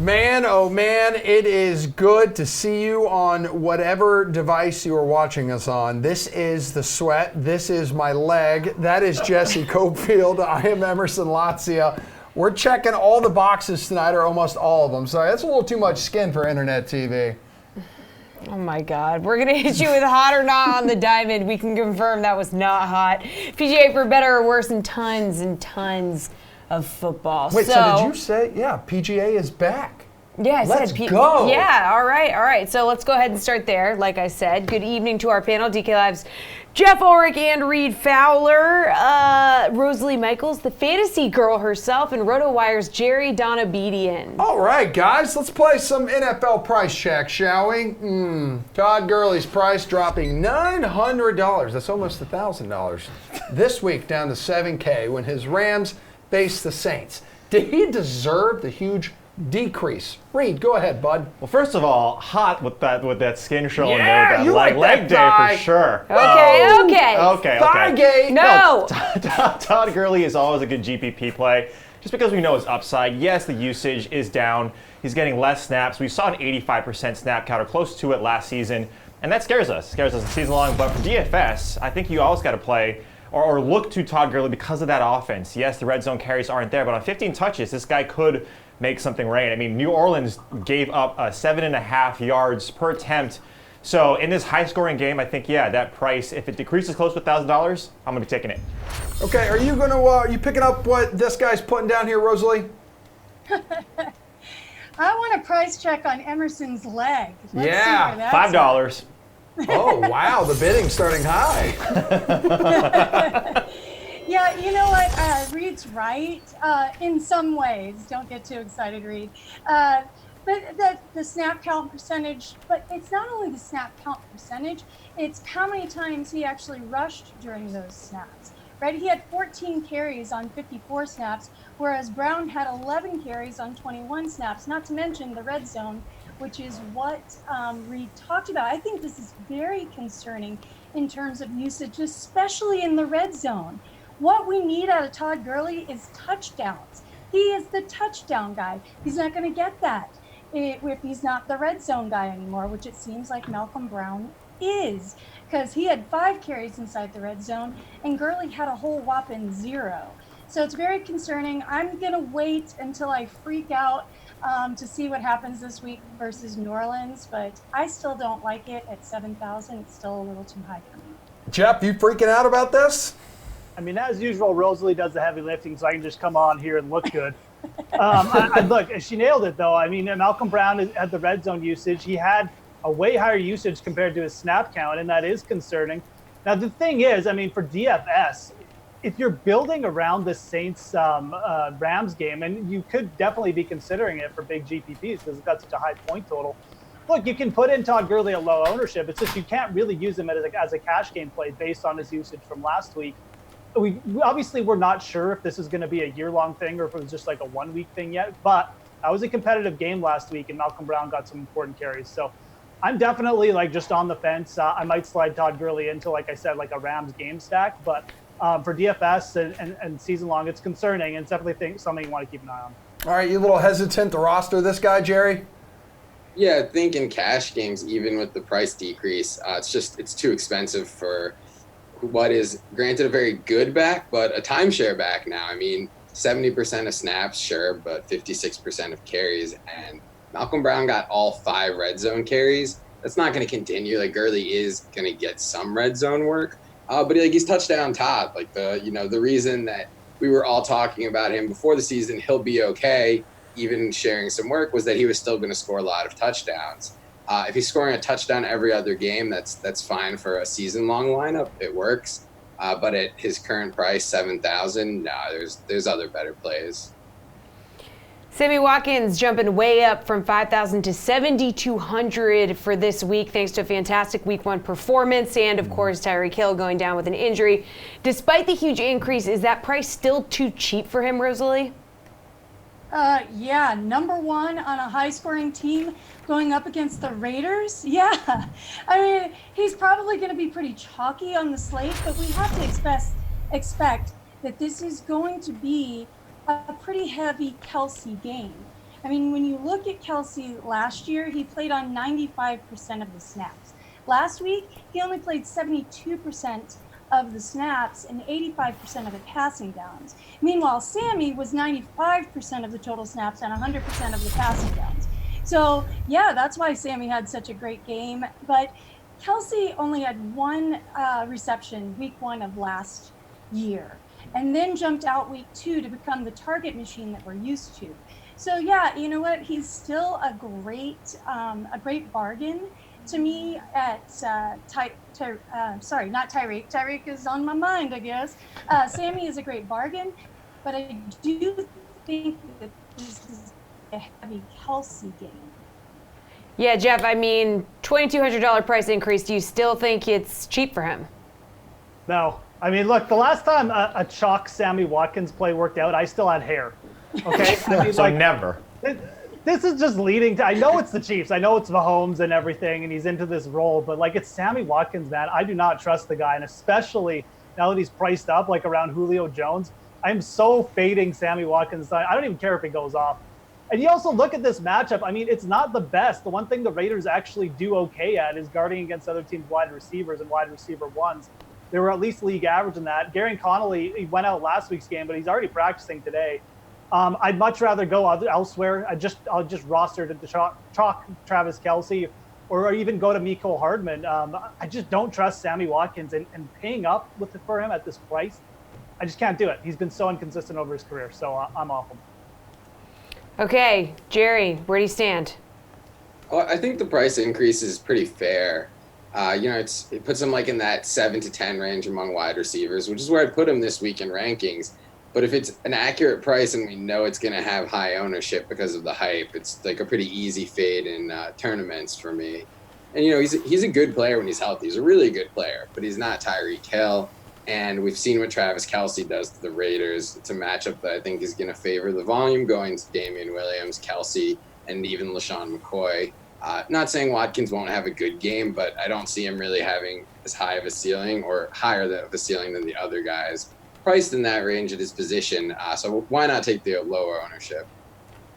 Man, oh man, it is good to see you on whatever device you are watching us on. This is the sweat. This is my leg. That is Jessie Coffield. I am Emerson Lotzia. We're checking all the boxes tonight, or almost all of them. Sorry, that's a little too much skin for internet TV. Oh my God. We're going to hit you with hot or not on the diamond. We can confirm that was not hot. PGA for better or worse, and tons of football. Wait, so did you say, PGA is back? Yeah, I let's said go. Yeah, all right. So let's go ahead and start there. Like I said, good evening to our panel. DK Live's Jeff Ulrich and Reed Fowler, Rosalie Michaels, the fantasy girl herself, and RotoWire's Jerry Donabedian. All right, guys, let's play some NFL price check, shall we? Todd Gurley's price dropping $900. That's almost $1,000 this week, down to $7K when his Rams face the Saints. Did he deserve the huge decrease? Reed, go ahead, bud. Well, first of all, hot with that skin showing there. That you leg that day thigh. for sure. Okay. Thigh-gate. No. Todd Gurley is always a good GPP play, just because we know his upside. Yes, the usage is down. He's getting less snaps. We saw an 85% snap count, or close to it last season, and that scares us. It scares us season long. But for DFS, I think you always got to play or look to Todd Gurley because of that offense. Yes, the red zone carries aren't there, but on 15 touches, this guy could make something rain. I mean, New Orleans gave up 7.5 yards per attempt. So in this high-scoring game, I think, that price, if it decreases close to $1,000, I'm going to be taking it. Okay, are you going to, you picking up what this guy's putting down here, Rosalie? I want a price check on Emerson's leg. Let's see where that's $5. Oh, wow, the bidding's starting high. Yeah, you know what? Reed's right in some ways. Don't get too excited, Reed. But the snap count percentage, but it's not only the snap count percentage, it's how many times he actually rushed during those snaps, right? He had 14 carries on 54 snaps, whereas Brown had 11 carries on 21 snaps, not to mention the red zone, which is what Reed talked about. I think this is very concerning in terms of usage, especially in the red zone. What we need out of Todd Gurley is touchdowns. He is the touchdown guy. He's not going to get that if he's not the red zone guy anymore, which it seems like Malcolm Brown is, because he had 5 carries inside the red zone and Gurley had a whole whopping 0. So it's very concerning. I'm going to wait until I freak out to see what happens this week versus New Orleans, but I still don't like it at 7,000. It's still a little too high for me. Jeff, you freaking out about this? I mean, as usual, Rosalie does the heavy lifting, so I can just come on here and look good. Look, she nailed it, though. I mean, Malcolm Brown had the red zone usage. He had a way higher usage compared to his snap count, and that is concerning. Now, the thing is, I mean, for DFS, if you're building around the Saints Rams game, and you could definitely be considering it for big GPPs because it's got such a high point total. Look, you can put in Todd Gurley at low ownership. It's just you can't really use him as a cash game play based on his usage from last week. We're not sure if this is going to be a year-long thing or if it was just like a one-week thing yet, but that was a competitive game last week and Malcolm Brown got some important carries. So I'm definitely just on the fence. I might slide Todd Gurley into, like I said, like a Rams game stack, but for DFS and season long, it's concerning, and it's definitely something you want to keep an eye on. All right, you a little hesitant to roster this guy, Jerry? Yeah, I think in cash games, even with the price decrease, it's too expensive for what is granted a very good back, but a timeshare back now. I mean, 70% of snaps, sure, but 56% of carries. And Malcolm Brown got all 5 red zone carries. That's not going to continue. Like, Gurley is going to get some red zone work, but he's touchdown Todd. Like, the reason that we were all talking about him before the season, he'll be okay, even sharing some work, was that he was still going to score a lot of touchdowns. If he's scoring a touchdown every other game, that's fine for a season-long lineup. It works. But at his current price, 7,000, there's other better plays. Sammy Watkins jumping way up from 5,000 to 7,200 for this week, thanks to a fantastic Week 1 performance, and of course Tyreek Hill going down with an injury. Despite the huge increase, is that price still too cheap for him, Rosalie? Yeah, number 1 on a high-scoring team going up against the Raiders. Yeah, I mean, he's probably going to be pretty chalky on the slate, but we have to expect that this is going to be a pretty heavy Kelsey game. I mean, when you look at Kelsey last year, he played on 95% of the snaps. Last week, he only played 72% of the snaps and 85% of the passing downs. Meanwhile, Sammy was 95% of the total snaps and 100% of the passing downs. So, yeah, that's why Sammy had such a great game. But Kelsey only had one reception week 1 of last year, and then jumped out week 2 to become the target machine that we're used to. So, yeah, you know what? He's still a great bargain to me at sorry, not Tyreek. Tyreek is on my mind, I guess. Sammy is a great bargain, but I do think that this is a heavy Kelsey game. Yeah, Jeff, I mean, $2,200 price increase. Do you still think it's cheap for him? No. I mean, look, the last time a chalk Sammy Watkins play worked out, I still had hair. Okay? I mean, So never. This is just leading to, I know it's the Chiefs, I know it's Mahomes and everything, and he's into this role, but like, it's Sammy Watkins, man. I do not trust the guy, and especially now that he's priced up like around Julio Jones, I'm so fading Sammy Watkins. I don't even care if he goes off. And you also look at this matchup. I mean, it's not the best. The one thing the Raiders actually do okay at is guarding against other teams' wide receivers and wide receiver ones. They were at least league average in that. Gary Connolly, he went out last week's game, but he's already practicing today. I'd much rather go elsewhere. I'll just roster to chalk Travis Kelce, or even go to Mecole Hardman. I just don't trust Sammy Watkins, and paying up for him at this price, I just can't do it. He's been so inconsistent over his career, so I'm off him. Okay, Jerry, where do you stand? Well, I think the price increase is pretty fair. It puts him like in that 7 to 10 range among wide receivers, which is where I put him this week in rankings. But if it's an accurate price and we know it's going to have high ownership because of the hype, it's like a pretty easy fade in tournaments for me. And, he's a good player when he's healthy. He's a really good player, but he's not Tyreek Hill. And we've seen what Travis Kelce does to the Raiders. It's a matchup that I think is going to favor the volume going to Damian Williams, Kelce, and even LaShawn McCoy. Not saying Watkins won't have a good game, but I don't see him really having as high of a ceiling or higher of a ceiling than the other guys priced in that range at his position. So why not take the lower ownership?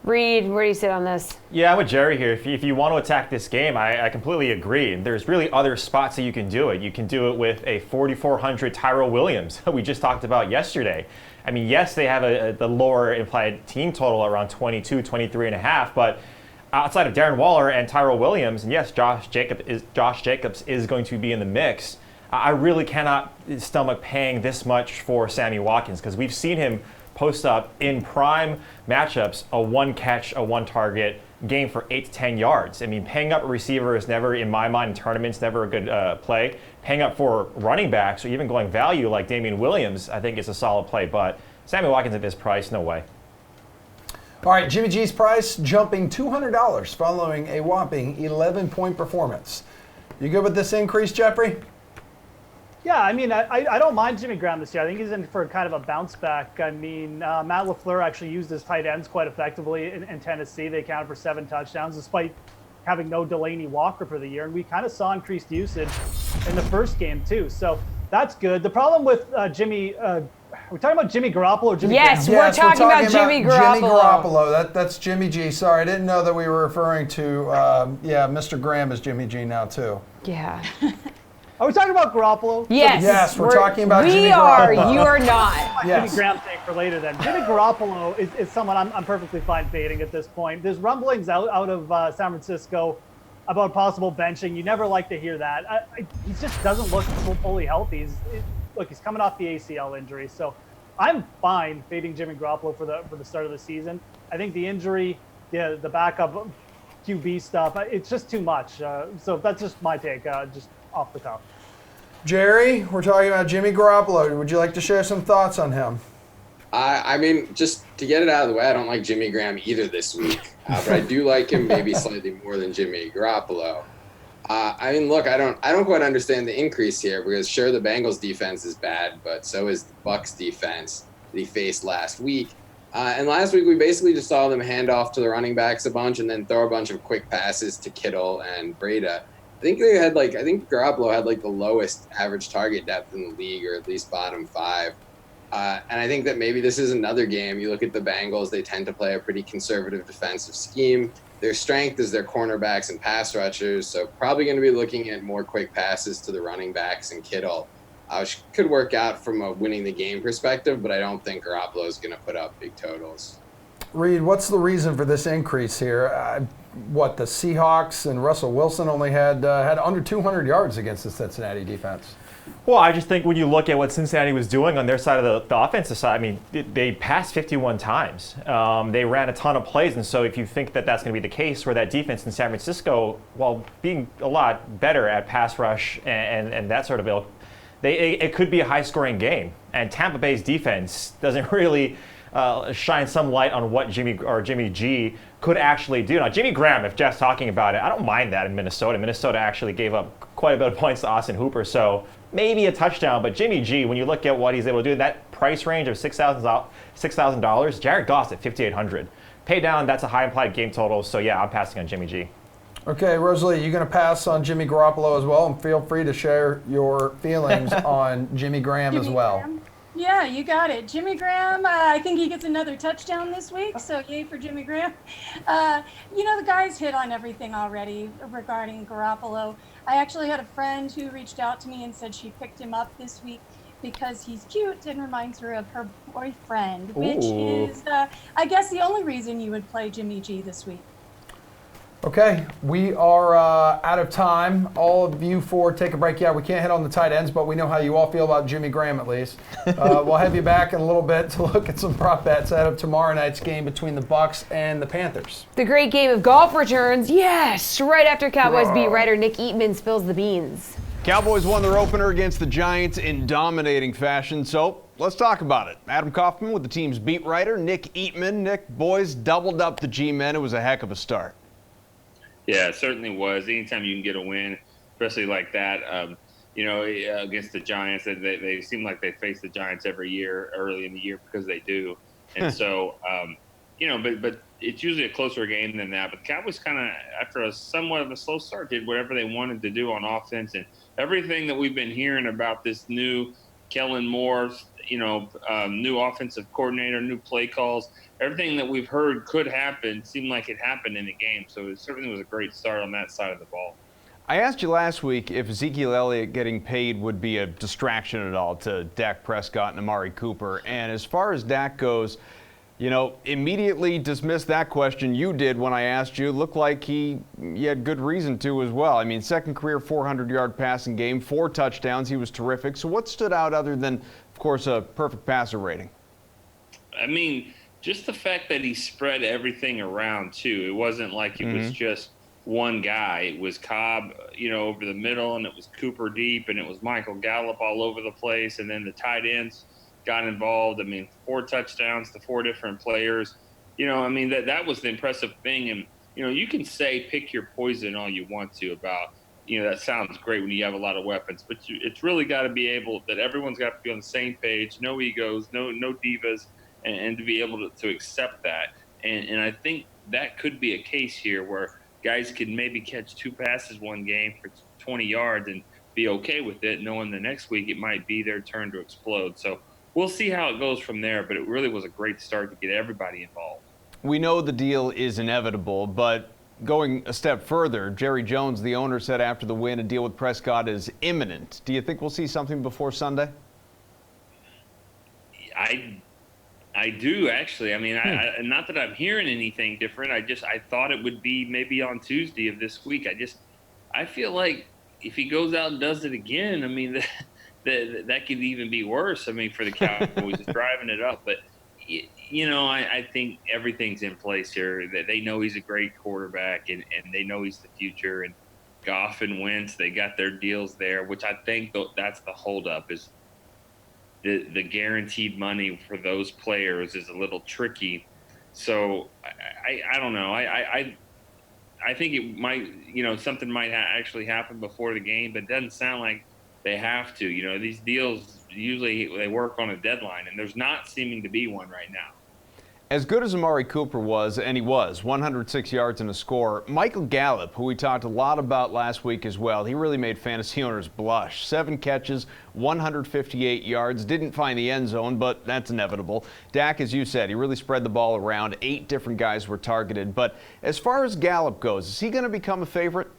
Reed, where do you sit on this? Yeah, I'm with Jerry here. If you want to attack this game, I completely agree. There's really other spots that you can do it. You can do it with a 4,400 Tyrell Williams we just talked about yesterday. I mean, yes, they have the lower implied team total around 22, 23.5, but outside of Darren Waller and Tyrell Williams, and yes, Josh Jacobs is going to be in the mix. I really cannot stomach paying this much for Sammy Watkins, because we've seen him post up in prime matchups a one catch, a one target game for 8 to 10 yards. I mean, paying up a receiver is never, in my mind, in tournaments, never a good play. Paying up for running backs or even going value like Damian Williams, I think is a solid play. But Sammy Watkins at this price, no way. All right, Jimmy G's price jumping $200 following a whopping 11-point performance. You good with this increase, Jeffrey? Yeah, I mean, I don't mind Jimmy Graham this year. I think he's in for kind of a bounce back. I mean, Matt LaFleur actually used his tight ends quite effectively in Tennessee. They accounted for 7 touchdowns despite having no Delaney Walker for the year. And we kind of saw increased usage in the first game, too. So that's good. The problem with Jimmy, we're talking about Jimmy Garoppolo or Jimmy Graham? Yes, we're talking about Jimmy Garoppolo. Jimmy Garoppolo. That's Jimmy G. Sorry, I didn't know that we were referring to, Mr. Graham is Jimmy G now, too. Yeah. Are we talking about Garoppolo? Yes. Yes, we're talking about Jimmy Garoppolo. Garoppolo. You are not. Yes. Jimmy Graham thing for later then. Jimmy Garoppolo is someone I'm perfectly fine fading at this point. There's rumblings out of San Francisco about possible benching. You never like to hear that. He just doesn't look fully healthy. He's coming off the ACL injury, so I'm fine fading Jimmy Garoppolo for the start of the season. I think the injury, the backup QB stuff, it's just too much. So that's just my take, just off the top. Jerry, we're talking about Jimmy Garoppolo. Would you like to share some thoughts on him? I mean, just to get it out of the way, I don't like Jimmy Graham either this week, but I do like him maybe slightly more than Jimmy Garoppolo. I mean, look, I don't quite understand the increase here, because sure, the Bengals defense is bad, but so is the Bucs defense that he faced last week. And last week we basically just saw them hand off to the running backs a bunch and then throw a bunch of quick passes to Kittle and Breda. I think Garoppolo had the lowest average target depth in the league, or at least bottom 5. And I think that maybe this is another game. You look at the Bengals, they tend to play a pretty conservative defensive scheme. Their strength is their cornerbacks and pass rushers, so probably going to be looking at more quick passes to the running backs and Kittle, which could work out from a winning the game perspective, but I don't think Garoppolo is going to put up big totals. Reed, what's the reason for this increase here? The Seahawks and Russell Wilson only had under 200 yards against the Cincinnati defense. Well, I just think when you look at what Cincinnati was doing on their side of the offensive side, I mean, they passed 51 times. They ran a ton of plays, and so if you think that that's going to be the case, where that defense in San Francisco, while being a lot better at pass rush and that sort of ilk, it could be a high-scoring game. And Tampa Bay's defense doesn't really shine some light on what Jimmy G could actually do. Now, Jimmy Graham, if Jeff's talking about it, I don't mind that in Minnesota. Minnesota actually gave up quite a bit of points to Austin Hooper, so maybe a touchdown. But Jimmy G, when you look at what he's able to do, that price range of $6,000, Jared Goff's at $5,800. Pay down, that's a high implied game total, so yeah, I'm passing on Jimmy G. Okay, Rosalie, you going to pass on Jimmy Garoppolo as well? And feel free to share your feelings on Jimmy Graham as well. Graham. Yeah, you got it. Jimmy Graham, I think he gets another touchdown this week, so yay for Jimmy Graham. The guys hit on everything already regarding Garoppolo. I actually had a friend who reached out to me and said she picked him up this week because he's cute and reminds her of her boyfriend, which is, I guess, the only reason you would play Jimmy G this week. Okay, we are out of time. All of you four take a break. Yeah, we can't hit on the tight ends, but we know how you all feel about Jimmy Graham at least. We'll have you back in a little bit to look at some prop bets ahead of tomorrow night's game between the Bucs and the Panthers. The great game of golf returns, yes, right after Cowboys beat writer Nick Eatman spills the beans. Cowboys won their opener against the Giants in dominating fashion, so let's talk about it. Adam Kaufman with the team's beat writer, Nick Eatman. Nick, boys doubled up the G-men. It was a heck of a start. Yeah, it certainly was. Anytime you can get a win, especially like that, against the Giants, they seem like they face the Giants every year, early in the year, because they do. And so, but it's usually a closer game than that. But the Cowboys kind of, after a somewhat of a slow start, did whatever they wanted to do on offense. And everything that we've been hearing about this new Kellen Moore, new offensive coordinator, new play calls, everything that we've heard could happen seemed like it happened in the game. So it certainly was a great start on that side of the ball. I asked you last week if Ezekiel Elliott getting paid would be a distraction at all to Dak Prescott and Amari Cooper. And as far as Dak goes, immediately dismissed that question. You did when I asked you. It looked like he had good reason to as well. I mean, second career 400-yard passing game, 4 touchdowns. He was terrific. So what stood out other than, of course, a perfect passer rating? I mean, just the fact that he spread everything around, too. It wasn't like it was just one guy. It was Cobb, over the middle, and it was Cooper deep, and it was Michael Gallup all over the place, and then the tight ends got involved. I mean, 4 touchdowns to 4 different players. That was the impressive thing. And, you can say pick your poison all you want to about, that sounds great when you have a lot of weapons, but it's really got to be able that everyone's got to be on the same page, no egos, no divas, and to be able to accept that. And I think that could be a case here where guys could maybe catch 2 passes one game for 20 yards and be okay with it, knowing the next week it might be their turn to explode. So we'll see how it goes from there, but it really was a great start to get everybody involved. We know the deal is inevitable, but going a step further, Jerry Jones, the owner, said after the win a deal with Prescott is imminent. Do you think we'll see something before Sunday? I do, actually. I mean, not that I'm hearing anything different. I thought it would be maybe on Tuesday of this week. I feel like if he goes out and does it again, I mean, that could even be worse. I mean, for the Cowboys, just driving it up. But, I think everything's in place here. They know he's a great quarterback, and they know he's the future. And Goff and Wentz, they got their deals there, which I think that's the holdup is the guaranteed money for those players is a little tricky. So I don't know. I think it might, something might actually happen before the game, but it doesn't sound like they have to. These deals usually they work on a deadline, and there's not seeming to be one right now. As good as Amari Cooper was, and he was, 106 yards and a score, Michael Gallup, who we talked a lot about last week as well, he really made fantasy owners blush. 7 catches, 158 yards, didn't find the end zone, but that's inevitable. Dak, as you said, he really spread the ball around. 8 different guys were targeted. But as far as Gallup goes, is he going to become a favorite?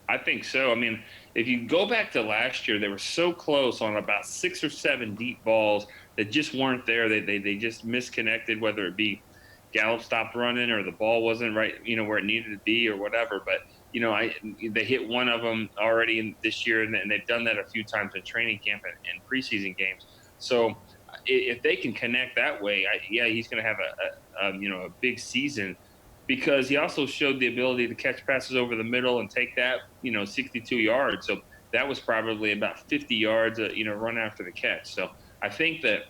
I think so. I mean, if you go back to last year, they were so close on about 6 or 7 deep balls that just weren't there. They just misconnected, whether it be Gallup stopped running or the ball wasn't right, where it needed to be or whatever. But, they hit one of them already this year, and they've done that a few times in training camp and preseason games. So if they can connect that way, he's going to have a big season, because he also showed the ability to catch passes over the middle and take that, 62 yards. So that was probably about 50 yards, run after the catch. So I think that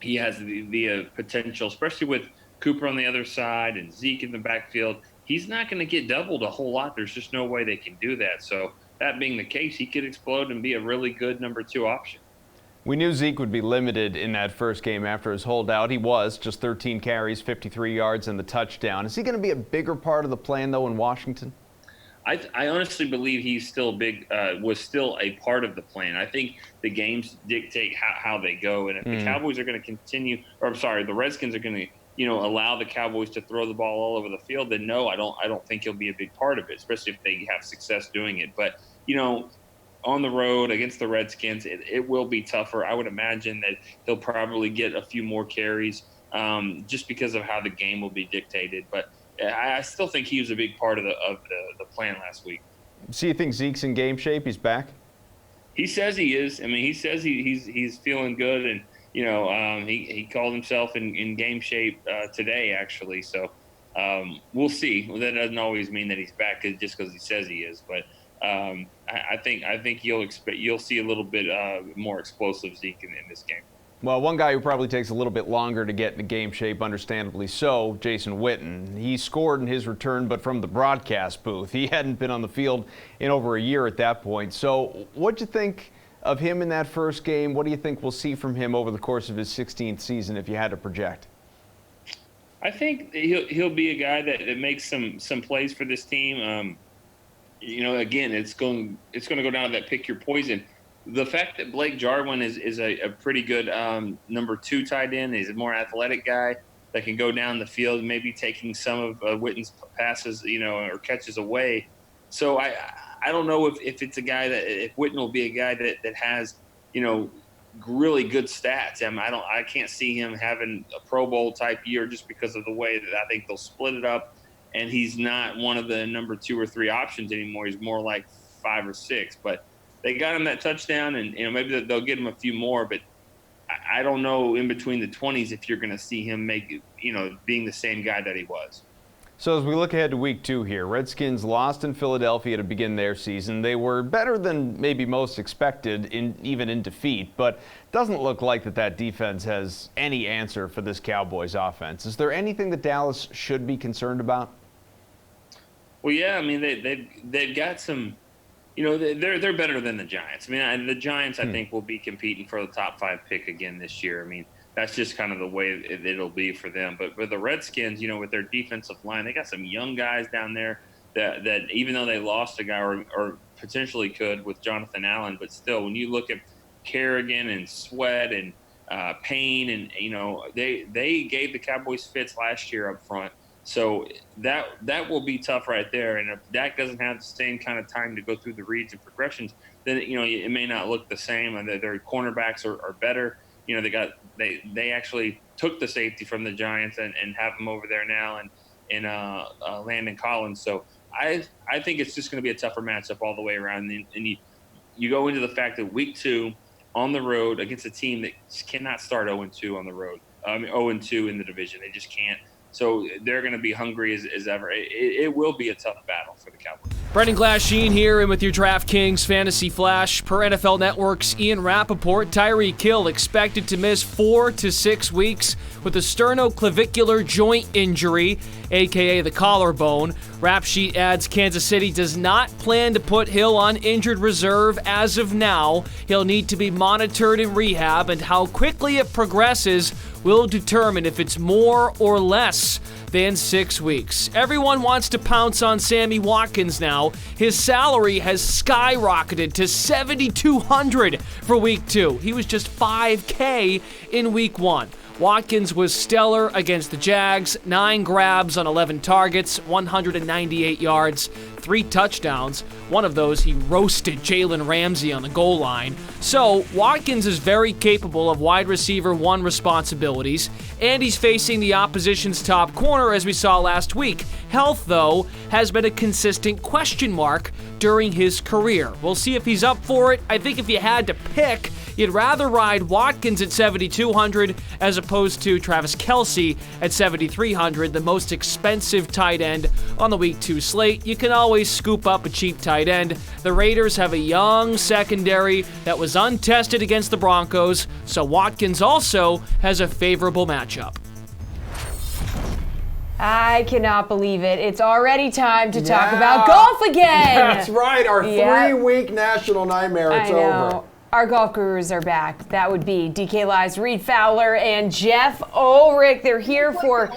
he has the potential, especially with Cooper on the other side and Zeke in the backfield. He's not going to get doubled a whole lot. There's just no way they can do that. So that being the case, he could explode and be a really good number 2 option. We knew Zeke would be limited in that first game after his holdout. He was just 13 carries, 53 yards, and the touchdown. Is he going to be a bigger part of the plan, though, in Washington? I honestly believe he's still was still a part of the plan. I think the games dictate how they go. And if the Cowboys are going to continue, the Redskins are going to, allow the Cowboys to throw the ball all over the field, then no, I don't think he'll be a big part of it, especially if they have success doing it. But, on the road against the Redskins, it will be tougher. I would imagine that he'll probably get a few more carries just because of how the game will be dictated. But I still think he was a big part of the plan last week. So you think Zeke's in game shape? He's back? He says he is. I mean, he says he's feeling good, and he called himself in game shape today, actually. So we'll see. Well, that doesn't always mean that he's back just because he says he is, but. I think you'll see a little bit more explosive Zeke in this game. Well, one guy who probably takes a little bit longer to get into game shape, understandably so, Jason Witten. He scored in his return, but from the broadcast booth. He hadn't been on the field in over a year at that point. So what'd you think of him in that first game? What do you think we'll see from him over the course of his 16th season if you had to project? I think he'll be a guy that makes some plays for this team. Again, it's going to go down to that pick your poison. The fact that Blake Jarwin is a pretty good number 2 tight end, he's a more athletic guy that can go down the field, maybe taking some of Witten's passes, or catches away. So I don't know if it's a guy if Witten will be a guy that has, really good stats. I can't see him having a Pro Bowl type year just because of the way that I think they'll split it up. And he's not one of the number 2 or 3 options anymore. He's more like 5 or 6. But they got him that touchdown, and maybe they'll get him a few more. But I don't know in between the 20s if you're going to see him being the same guy that he was. So as we look ahead to week 2 here, Redskins lost in Philadelphia to begin their season. They were better than maybe most expected, even in defeat, but it doesn't look like that defense has any answer for this Cowboys offense. Is there anything that Dallas should be concerned about? Well, yeah, I mean they've got some, they're better than the Giants. I mean, the Giants I think will be competing for the top 5 pick again this year. I mean, that's just kind of the way it'll be for them. But for the Redskins, with their defensive line, they got some young guys down there that even though they lost a guy or potentially could with Jonathan Allen, but still, when you look at Kerrigan and Sweat and Payne, and they gave the Cowboys fits last year up front. So that will be tough right there. And if Dak doesn't have the same kind of time to go through the reads and progressions, then it may not look the same. And their cornerbacks are better. They actually took the safety from the Giants and have them over there now and Landon Collins. So I think it's just going to be a tougher matchup all the way around. And you go into the fact that week 2 on the road against a team that cannot start 0-2 on the road. 0-2 in the division. They just can't. So they're going to be hungry as ever. It will be a tough battle for the Cowboys. Brendan Glasheen here, and with your DraftKings Fantasy Flash. Per NFL Network's Ian Rappaport, Tyreek Hill expected to miss 4 to 6 weeks with a sternoclavicular joint injury, a.k.a. the collarbone. Rap Sheet adds Kansas City does not plan to put Hill on injured reserve as of now. He'll need to be monitored in rehab, and how quickly it progresses will determine if it's more or less than 6 weeks. Everyone wants to pounce on Sammy Watkins now. His salary has skyrocketed to $7,200 for week 2. He was just $5K in week 1. Watkins was stellar against the Jags, 9 grabs on 11 targets, 198 yards, 3 touchdowns. One of those, he roasted Jalen Ramsey on the goal line. So, Watkins is very capable of wide receiver 1 responsibilities, and he's facing the opposition's top corner as we saw last week. Health, though, has been a consistent question mark during his career. We'll see if he's up for it. I think if you had to pick, you'd rather ride Watkins at $7,200 as opposed to Travis Kelce at $7,300, the most expensive tight end on the Week 2 slate. You can always scoop up a cheap tight end. The Raiders have a young secondary that was untested against the Broncos, so Watkins also has a favorable matchup. I cannot believe it. It's already time to talk about golf again. That's right. Our 3-week national nightmare. It's over. Our golf gurus are back. That would be DK Live's Reed Fowler and Jeff Ulrich. They're here for...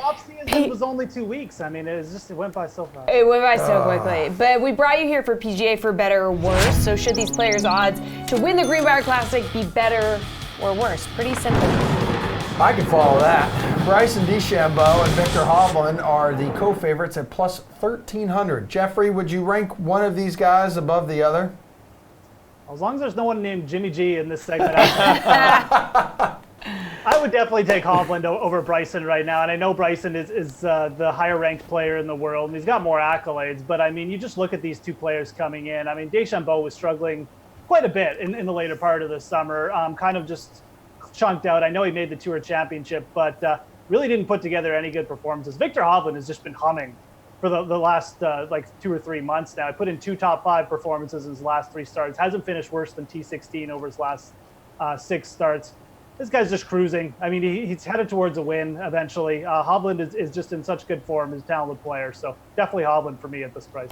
It was only 2 weeks. I mean, it went by so fast. It went by so quickly. But we brought you here for PGA for better or worse. So should these players' odds to win the Greenbrier Classic be better or worse? Pretty simple. I can follow that. Bryson DeChambeau and Victor Hovland are the co-favorites at plus 1,300. Jeffrey, would you rank one of these guys above the other? As long as there's no one named Jimmy G in this segment, I would definitely take Hovland over Bryson right now. And I know Bryson is the higher-ranked player in the world, and he's got more accolades. But, I mean, you just look at these two players coming in. I mean, DeChambeau was struggling quite a bit in the later part of the summer, kind of just chunked out. I know he made the Tour Championship, but really didn't put together any good performances. Victor Hovland has just been humming for the last 2 or 3 months now. I put in 2 top 5 performances in his last 3 starts. Hasn't finished worse than T16 over his last 6 starts. This guy's just cruising. I mean, he's headed towards a win eventually. Hovland is just in such good form. He's a talented player. So definitely Hovland for me at this price.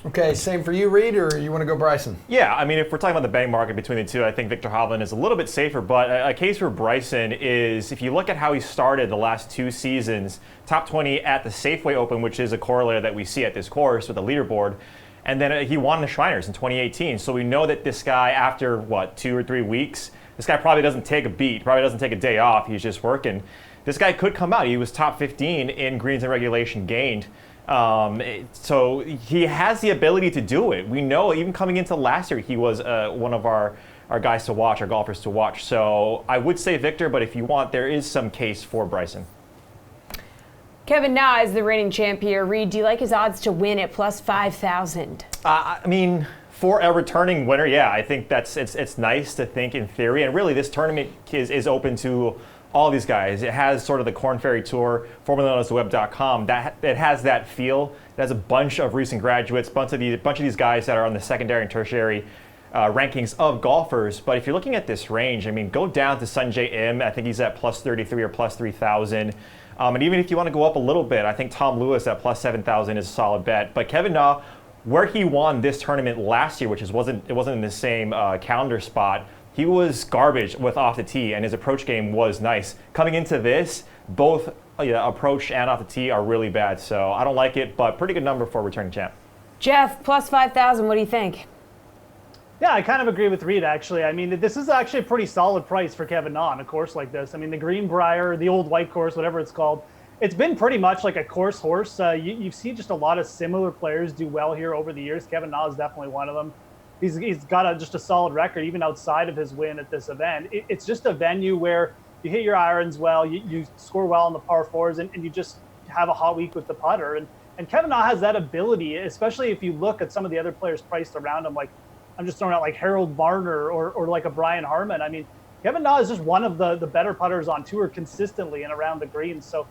Okay, same for you, Reed, or you want to go Bryson? Yeah, I mean, if we're talking about the betting market between the two, I think Victor Hovland is a little bit safer. But a case for Bryson is, if you look at how he started the last 2 seasons, top 20 at the Safeway Open, which is a corollary that we see at this course with the leaderboard, and then he won the Shriners in 2018. So we know that this guy, after, 2 or 3 weeks, this guy probably doesn't take a beat, probably doesn't take a day off. He's just working. This guy could come out. He was top 15 in greens and regulation gained. So he has the ability to do it. We know even coming into last year, he was one of our guys to watch, our golfers to watch. So I would say Victor, but if you want, there is some case for Bryson. Kevin Na is the reigning champ here. Reed, do you like his odds to win at plus 5,000? I mean, for a returning winner, yeah, I think it's nice to think in theory. And really, this tournament is open to all these guys. It has sort of the Korn Ferry Tour, formerly known as the Web.com. It has that feel. It has a bunch of recent graduates, bunch of these guys that are on the secondary and tertiary rankings of golfers. But if you're looking at this range, I mean, go down to Sanjay M. I think he's at plus 33 or plus 3,000. And even if you want to go up a little bit, I think Tom Lewis at plus 7,000 is a solid bet. But Kevin Na, where he won this tournament last year, which wasn't in the same calendar spot, he was garbage with off the tee, and his approach game was nice. Coming into this, both approach and off the tee are really bad, so I don't like it, but pretty good number for a returning champ. Jeff, plus 5,000, what do you think? Yeah, I kind of agree with Reed, actually. I mean, this is actually a pretty solid price for Kevin Na on a course like this. I mean, the Greenbrier, the old white course, whatever it's called, it's been pretty much like a course horse. You see just a lot of similar players do well here over the years. Kevin Na is definitely one of them. He's got just a solid record, even outside of his win at this event. It's just a venue where you hit your irons well, you score well on the par fours, and you just have a hot week with the putter. And Kevin Na has that ability, especially if you look at some of the other players priced around him. Like, I'm just throwing out like Harold Varner or like a Brian Harmon. I mean, Kevin Na is just one of the better putters on tour consistently and around the greens. So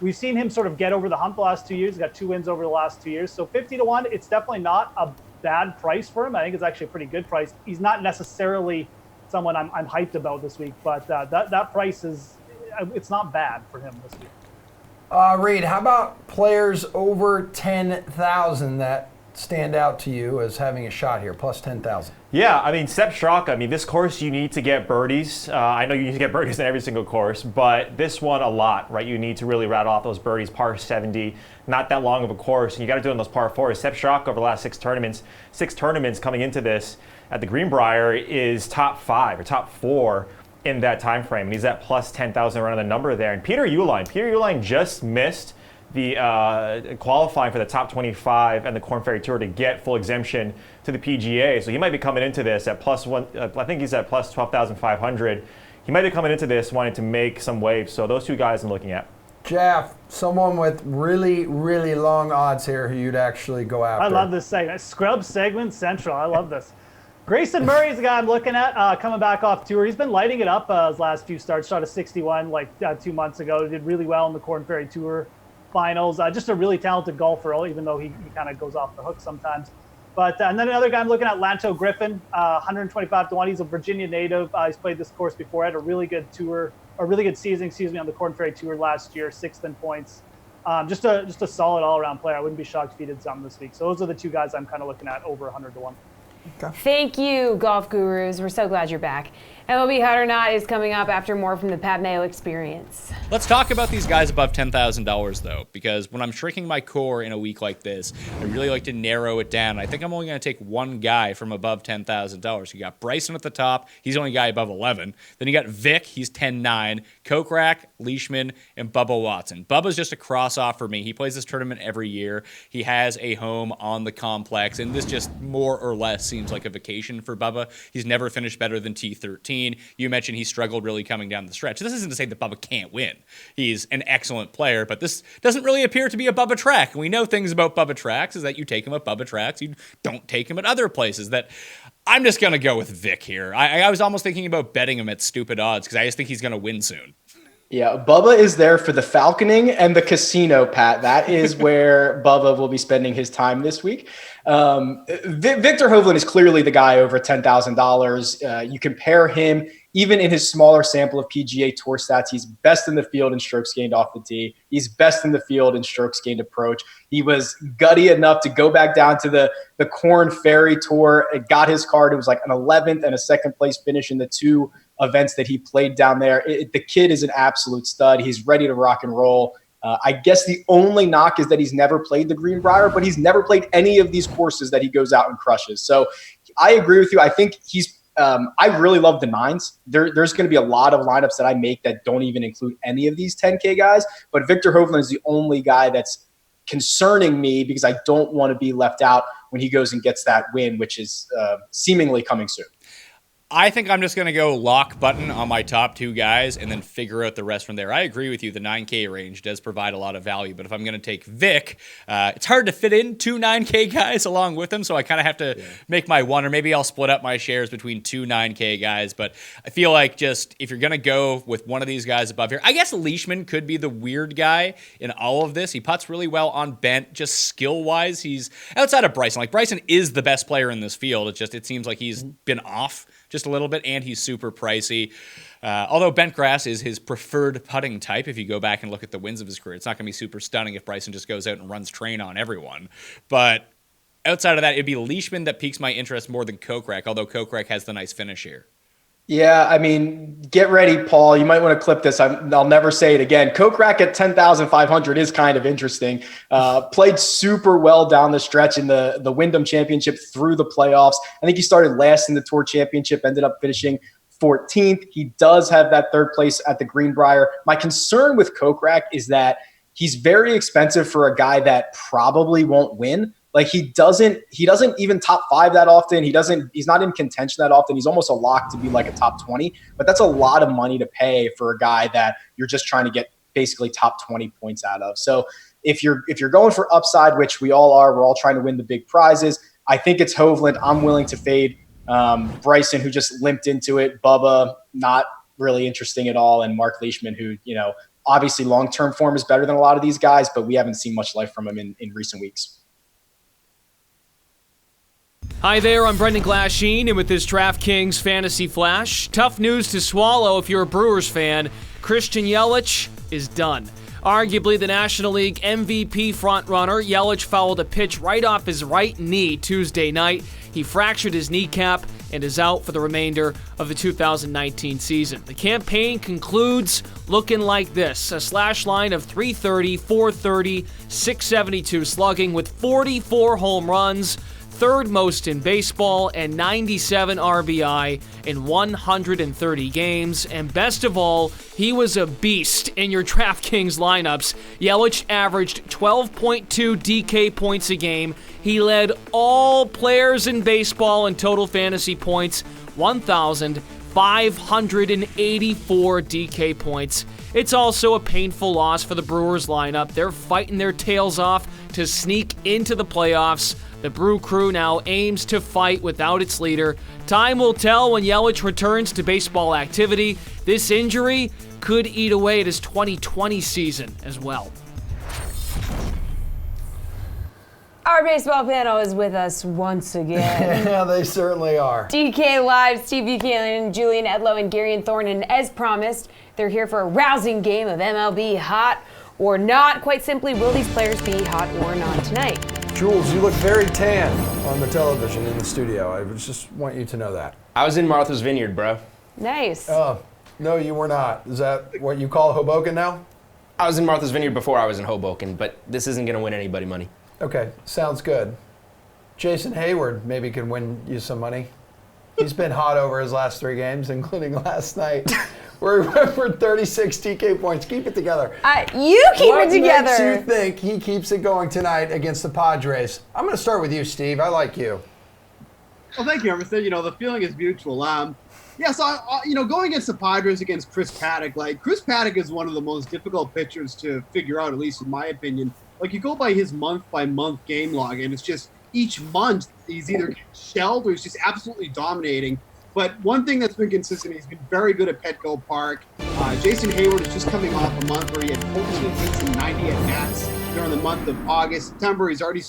we've seen him sort of get over the hump the last 2 years. He's got 2 wins over the last 2 years. So 50-1, it's definitely not a bad price for him. I think it's actually a pretty good price. He's not necessarily someone I'm hyped about this week, but that price it's not bad for him this week. Reed, how about players over 10,000 that stand out to you as having a shot here, plus 10,000? Yeah, I mean, Sepp Straka, this course you need to get birdies. I know you need to get birdies in every single course, but this one a lot, right? You need to really rattle off those birdies, par 70, not that long of a course, and you got to do it in those par 4s. Sepp Straka over the last 6 tournaments coming into this at the Greenbrier is top 5 or top 4 in that time frame, and he's at plus 10,000 around the number there. And Peter Uihlein just missed the qualifying for the top 25 and the Korn Ferry Tour to get full exemption to the PGA. So he might be coming into this at plus one. I think he's at plus 12,500. He might be coming into this wanting to make some waves. So those 2 guys I'm looking at. Jeff, someone with really, really long odds here who you'd actually go after. I love this segment. Scrub segment central. I love this. Grayson Murray is the guy I'm looking at, coming back off tour. He's been lighting it up his last few starts. Shot a 61 like 2 months ago. Did really well in the Korn Ferry Tour finals. Just a really talented golfer, even though he kind of goes off the hook sometimes. But and then another guy I'm looking at, Lanto Griffin, 125-1. He's a Virginia native. He's played this course before. Had a really good season, on the Korn Ferry Tour last year, 6th in points. Just a solid all-around player. I wouldn't be shocked if he did something this week. So those are the 2 guys I'm kind of looking at over 100-1. Okay. Thank you, golf gurus. We're so glad you're back. MLB Hot or Not is coming up after more from the Pat Mayo Experience. Let's talk about these guys above $10,000, though, because when I'm shrinking my core in a week like this, I really like to narrow it down. I think I'm only going to take one guy from above $10,000. You got Bryson at the top. He's the only guy above 11. Then you got Vic. He's 10-9. Kokrak, Leishman, and Bubba Watson. Bubba's just a cross-off for me. He plays this tournament every year. He has a home on the complex, and this just more or less seems like a vacation for Bubba. He's never finished better than T13. You mentioned he struggled really coming down the stretch. This isn't to say that Bubba can't win. He's an excellent player, but this doesn't really appear to be a Bubba track. And we know things about Bubba tracks is that you take him at Bubba tracks. You don't take him at other places. That I'm just going to go with Vic here. I was almost thinking about betting him at stupid odds because I just think he's going to win soon. Yeah, Bubba is there for the falconing and the casino, Pat. That is where Bubba will be spending his time this week. Victor Hovland is clearly the guy over $10,000. You compare him, even in his smaller sample of PGA Tour stats, he's best in the field in strokes gained off the tee. He's best in the field in strokes gained approach. He was gutty enough to go back down to the Korn Ferry Tour. It got his card. It was like an 11th and a 2nd place finish in the 2 events that he played down there. The kid is an absolute stud. He's ready to rock and roll. I guess the only knock is that he's never played the Greenbrier, but he's never played any of these courses that he goes out and crushes. So I agree with you. I think I really love the 9s. There's going to be a lot of lineups that I make that don't even include any of these 10K guys, but Victor Hovland is the only guy that's concerning me because I don't want to be left out when he goes and gets that win, which is seemingly coming soon. I think I'm just going to go lock button on my top 2 guys and then figure out the rest from there. I agree with you. The 9K range does provide a lot of value, but if I'm going to take Vic, it's hard to fit in 2 9K guys along with him, so I kind of have to make my one, or maybe I'll split up my shares between 2 9K guys, but I feel like just if you're going to go with one of these guys above here, I guess Leishman could be the weird guy in all of this. He putts really well on bent, just skill-wise. He's outside of Bryson. Like, Bryson is the best player in this field. It seems like he's been off just a little bit, and he's super pricey. Although bent grass is his preferred putting type, if you go back and look at the wins of his career, it's not going to be super stunning if Bryson just goes out and runs train on everyone. But outside of that, it'd be Leishman that piques my interest more than Kokrak, although Kokrak has the nice finish here. Yeah, I mean, get ready, Paul. You might want to clip this. I'll never say it again. Kokrak at 10,500 is kind of interesting. Played super well down the stretch in the Wyndham Championship through the playoffs. I think he started last in the Tour Championship, ended up finishing 14th. He does have that 3rd place at the Greenbrier. My concern with Kokrak is that he's very expensive for a guy that probably won't win. Like he doesn't even top 5 that often. He's not in contention that often. He's almost a lock to be like a top 20, but that's a lot of money to pay for a guy that you're just trying to get basically top 20 points out of. So if you're going for upside, which we all are, we're all trying to win the big prizes. I think it's Hovland. I'm willing to fade Bryson, who just limped into it. Bubba, not really interesting at all. And Mark Leishman, who, Obviously, long-term form is better than a lot of these guys, but we haven't seen much life from him in recent weeks. Hi there, I'm Brendan Glasheen, and with this DraftKings Fantasy Flash, tough news to swallow if you're a Brewers fan. Christian Yelich is done. Arguably the National League MVP frontrunner, Yelich fouled a pitch right off his right knee Tuesday night. He fractured his kneecap and is out for the remainder of the 2019 season. The campaign concludes looking like this: a slash line of 330, 430, 672 slugging with 44 home runs, third most in baseball, and 97 RBI in 130 games. And best of all, he was a beast in your DraftKings lineups. Yelich averaged 12.2 DK points a game. He led all players in baseball in total fantasy points, 1,584 DK points. It's also a painful loss for the Brewers lineup. They're fighting their tails off to sneak into the playoffs. The Brew Crew now aims to fight without its leader. Time will tell when Yelich returns to baseball activity. This injury could eat away at his 2020 season as well. Our baseball panel is with us once again. Yeah, they certainly are. DK Live, Steve Buchanan, Julian Edlow, and Gary Thorne. And as promised, they're here for a rousing game of MLB Hot or Not. Quite simply, will these players be hot or not tonight? Jules, you look very tan on the television in the studio. I just want you to know that. I was in Martha's Vineyard, bro. Nice. Oh, no, you were not. Is that what you call Hoboken now? I was in Martha's Vineyard before I was in Hoboken, but this isn't going to win anybody money. Okay, sounds good. Jason Hayward maybe could win you some money. He's been hot over his last 3 games, including last night. We're for 36 TK points. Keep it together. You keep it together. What makes you think he keeps it going tonight against the Padres? I'm going to start with you, Steve. I like you. Well, thank you, Emerson. The feeling is mutual. Going against the Padres against Chris Paddock, Chris Paddock is one of the most difficult pitchers to figure out, at least in my opinion. You go by his month-by-month game log, and it's just each month he's either getting shelled or he's just absolutely dominating. But one thing that's been consistent, he's been very good at Petco Park. Jason Hayward is just coming off a month where he had 14 hits and 90 at-bats during the month of August. September, he's already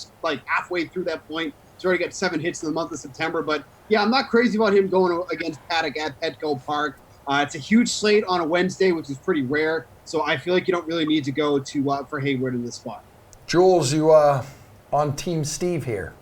halfway through that point. He's already got 7 hits in the month of September. But, yeah, I'm not crazy about him going against Paddock at Petco Park. It's a huge slate on a Wednesday, which is pretty rare. So I feel like you don't really need to go to for Hayward in this spot. Jules, you on Team Steve here?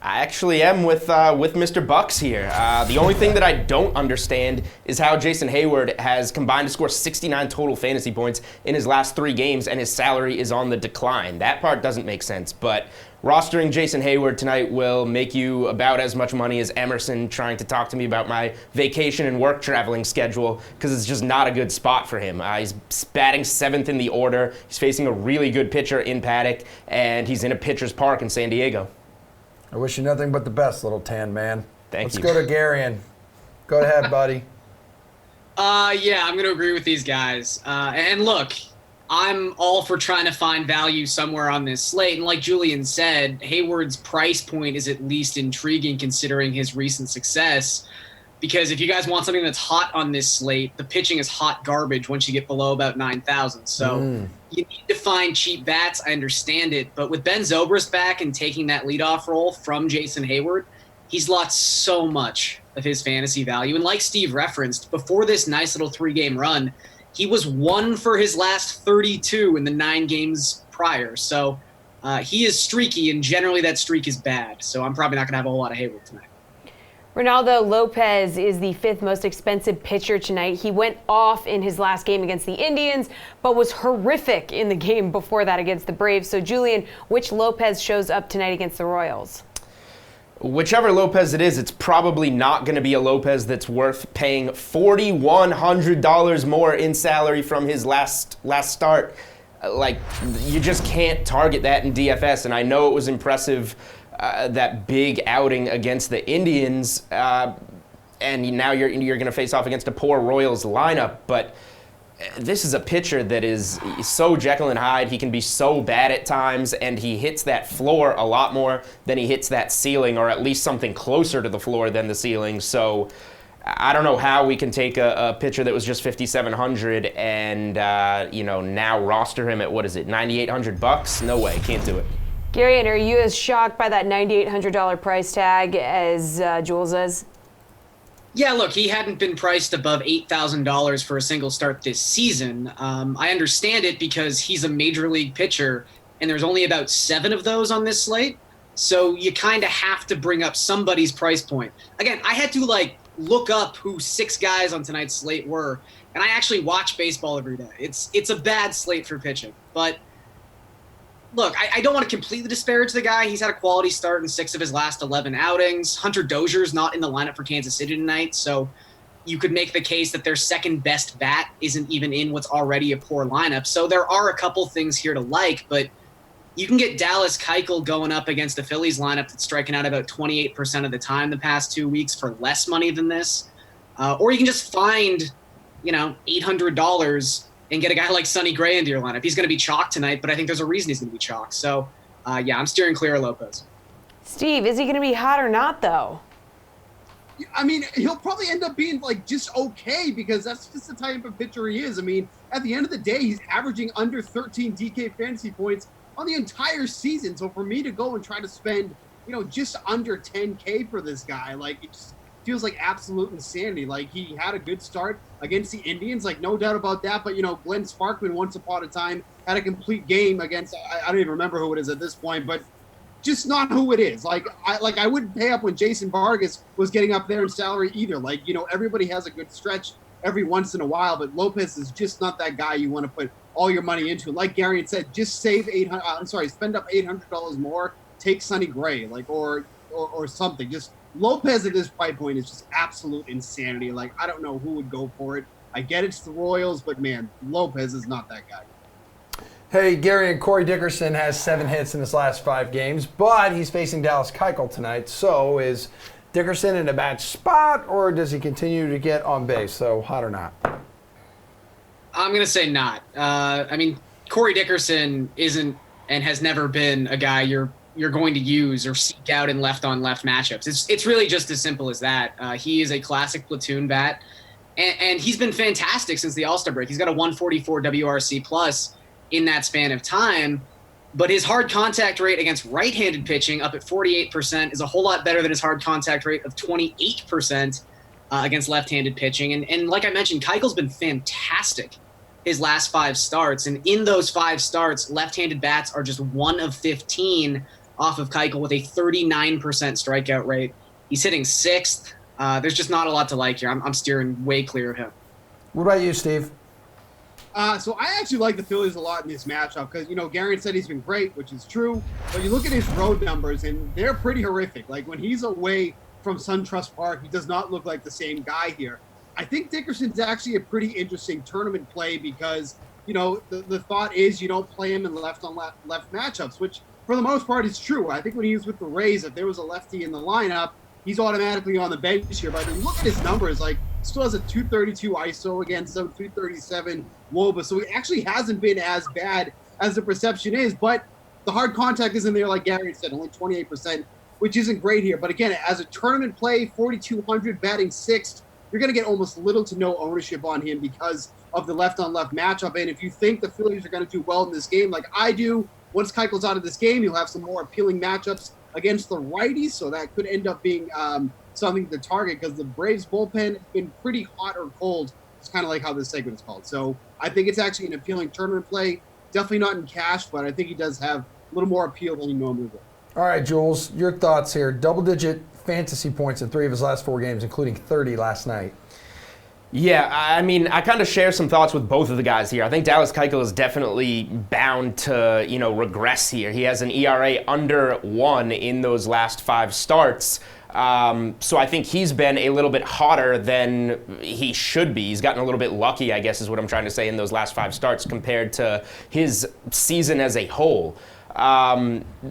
I actually am with Mr. Bucks here. The only thing that I don't understand is how Jason Hayward has combined to score 69 total fantasy points in his last 3 games, and his salary is on the decline. That part doesn't make sense, but rostering Jason Hayward tonight will make you about as much money as Emerson trying to talk to me about my vacation and work traveling schedule, because it's just not a good spot for him. He's batting 7th in the order. He's facing a really good pitcher in Paddock, and he's in a pitcher's park in San Diego. I wish you nothing but the best, little tan man. Let's go to Garion. Go ahead, buddy. Yeah, I'm going to agree with these guys. And look, I'm all for trying to find value somewhere on this slate. And like Julian said, Hayward's price point is at least intriguing considering his recent success. Because if you guys want something that's hot on this slate, the pitching is hot garbage once you get below about 9,000. So you need to find cheap bats. I understand it. But with Ben Zobrist back and taking that leadoff role from Jason Hayward, he's lost so much of his fantasy value. And like Steve referenced, before this nice little 3-game run, he was 1 for his last 32 in the 9 games prior. So he is streaky, and generally that streak is bad. So I'm probably not going to have a whole lot of Hayward tonight. Ronaldo Lopez is the 5th most expensive pitcher tonight. He went off in his last game against the Indians, but was horrific in the game before that against the Braves. So, Julian, which Lopez shows up tonight against the Royals? Whichever Lopez it is, it's probably not going to be a Lopez that's worth paying $4,100 more in salary from his last start. You just can't target that in DFS, and I know it was impressive that big outing against the Indians, and now you're going to face off against a poor Royals lineup, but this is a pitcher that is so Jekyll and Hyde. He can be so bad at times, and he hits that floor a lot more than he hits that ceiling, or at least something closer to the floor than the ceiling. So I don't know how we can take a pitcher that was just $5,700 and now roster him at $9,800? No way, can't do it. Gary, are you as shocked by that $9,800 price tag as Jules is? Yeah, look, he hadn't been priced above $8,000 for a single start this season. I understand it because he's a major league pitcher, and there's only about 7 of those on this slate. So you kind of have to bring up somebody's price point. Again, I had to look up who 6 guys on tonight's slate were, and I actually watch baseball every day. It's a bad slate for pitching, but look, I don't want to completely disparage the guy. He's had a quality start in 6 of his last 11 outings. Hunter Dozier's not in the lineup for Kansas City tonight, so you could make the case that their second best bat isn't even in what's already a poor lineup. So there are a couple things here to like, but you can get Dallas Keuchel going up against the Phillies lineup that's striking out about 28% of the time the past 2 weeks for less money than this. Or you can just find, $800 and get a guy like Sonny Gray into your lineup. He's going to be chalk tonight, but I think there's a reason he's going to be chalk. So, I'm steering clear of Lopez. Steve, is he going to be hot or not, though? I mean, he'll probably end up being just okay because that's just the type of pitcher he is. I mean, at the end of the day, he's averaging under 13 DK fantasy points on the entire season. So for me to go and try to spend, just under 10K for this guy, it just feels like absolute insanity. He had a good start against the Indians, no doubt about that. But, Glenn Sparkman once upon a time had a complete game against, I don't even remember who it is at this point, but just not who it is. I wouldn't pay up when Jason Vargas was getting up there in salary either. Everybody has a good stretch every once in a while, but Lopez is just not that guy you want to put all your money into. Like Gary had said, just spend up $800 more, take Sonny Gray, or something. Just Lopez at this price point is just absolute insanity. I don't know who would go for it. I get it's the Royals, but man, Lopez is not that guy. Hey, Gary, and Corey Dickerson has 7 hits in his last 5 games, but he's facing Dallas Keuchel tonight. So is Dickerson in a bad spot, or does he continue to get on base? So hot or not? I'm going to say not. Corey Dickerson isn't and has never been a guy you're going to use or seek out in left-on-left matchups. It's really just as simple as that. He is a classic platoon bat, and he's been fantastic since the All-Star break. He's got a 144 WRC plus in that span of time, but his hard contact rate against right-handed pitching up at 48% is a whole lot better than his hard contact rate of 28% against left-handed pitching. And like I mentioned, Keuchel's been fantastic his last 5 starts, and in those 5 starts, left-handed bats are just 1 of 15 off of Keuchel with a 39% strikeout rate. He's hitting 6th. There's just not a lot to like here. I'm steering way clear of him. What about you, Steve? So I actually like the Phillies a lot in this matchup because, Gary said he's been great, which is true. But you look at his road numbers, and they're pretty horrific. When he's away from SunTrust Park, he does not look like the same guy here. I think Dickerson's actually a pretty interesting tournament play because, the thought is you don't play him in left-on-left matchups, which for the most part is true. I think when he was with the Rays, if there was a lefty in the lineup, he's automatically on the bench here. But look at his numbers, still has a 232 ISO against him, 237 WOBA. So he actually hasn't been as bad as the perception is, but the hard contact isn't there, like Gary said, only 28%, which isn't great here. But again, as a tournament play, 4,200 batting 6th, you're going to get almost little to no ownership on him because of the left-on-left matchup. And if you think the Phillies are going to do well in this game, like I do, once Keuchel's out of this game, you'll have some more appealing matchups against the righties, so that could end up being something to target because the Braves bullpen has been pretty hot or cold. It's kind of like how this segment is called. So I think it's actually an appealing tournament play. Definitely not in cash, but I think he does have a little more appeal than he normally would. All right, Jules, your thoughts here. Double-digit fantasy points in 3 of his last 4 games, including 30 last night. Yeah, I kind of share some thoughts with both of the guys here. I think Dallas Keuchel is definitely bound to, regress here. He has an ERA under 1 in those last 5 starts. So I think he's been a little bit hotter than he should be. He's gotten a little bit lucky, I guess is what I'm trying to say, in those last 5 starts compared to his season as a whole.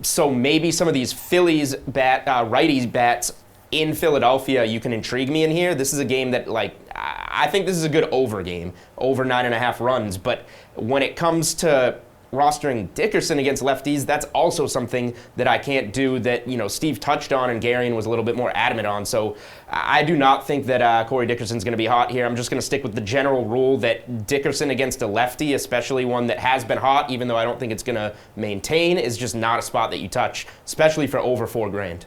So maybe some of these Phillies righties bats in Philadelphia, you can intrigue me in here. This is a game that, I think this is a good over game, over 9.5 runs. But when it comes to rostering Dickerson against lefties, that's also something that I can't do that, Steve touched on and Garion was a little bit more adamant on. So I do not think that Corey Dickerson's going to be hot here. I'm just going to stick with the general rule that Dickerson against a lefty, especially one that has been hot, even though I don't think it's going to maintain, is just not a spot that you touch, especially for over $4,000.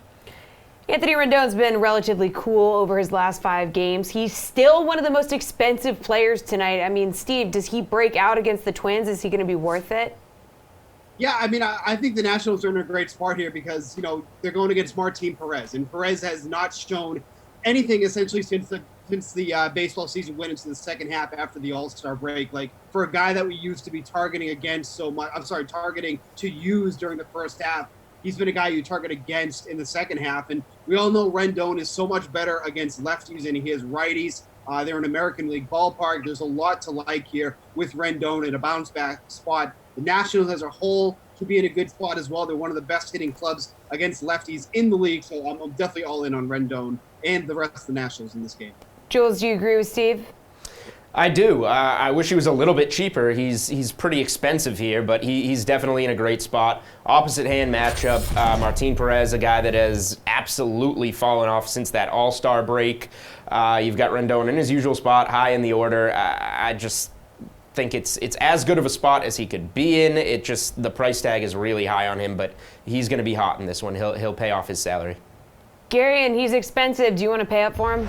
Anthony Rendon's been relatively cool over his last 5 games. He's still one of the most expensive players tonight. I mean, Steve, does he break out against the Twins? Is he going to be worth it? Yeah, I mean, I think the Nationals are in a great spot here because, they're going against Martin Perez, and Perez has not shown anything essentially since the baseball season went into the second half after the All-Star break. Like, for a guy that we used to be targeting to use during the first half, he's been a guy you target against in the second half. And we all know Rendon is so much better against lefties than he is righties. They're an American League ballpark. There's a lot to like here with Rendon in a bounce back spot. The Nationals as a whole should be in a good spot as well. They're one of the best hitting clubs against lefties in the league. So I'm definitely all in on Rendon and the rest of the Nationals in this game. Jules, do you agree with Steve? I do. I wish he was a little bit cheaper. He's pretty expensive here, but he's definitely in a great spot. Opposite hand matchup. Martin Perez, a guy that has absolutely fallen off since that All-Star break. You've got Rendon in his usual spot, high in the order. I just think it's as good of a spot as he could be in. The price tag is really high on him, but he's going to be hot in this one. He'll pay off his salary. Gary, and he's expensive. Do you want to pay up for him?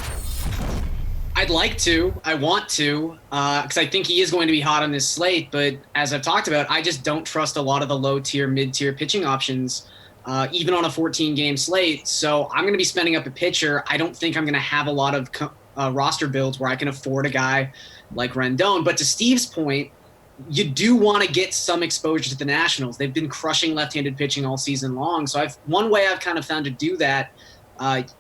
I'd like to. I want to, because I think he is going to be hot on this slate. But as I've talked about, I just don't trust a lot of the low-tier, mid-tier pitching options, even on a 14-game slate. So I'm going to be spending up a pitcher. I don't think I'm going to have a lot of roster builds where I can afford a guy like Rendon. But to Steve's point, you do want to get some exposure to the Nationals. They've been crushing left-handed pitching all season long. So one way I've kind of found to do that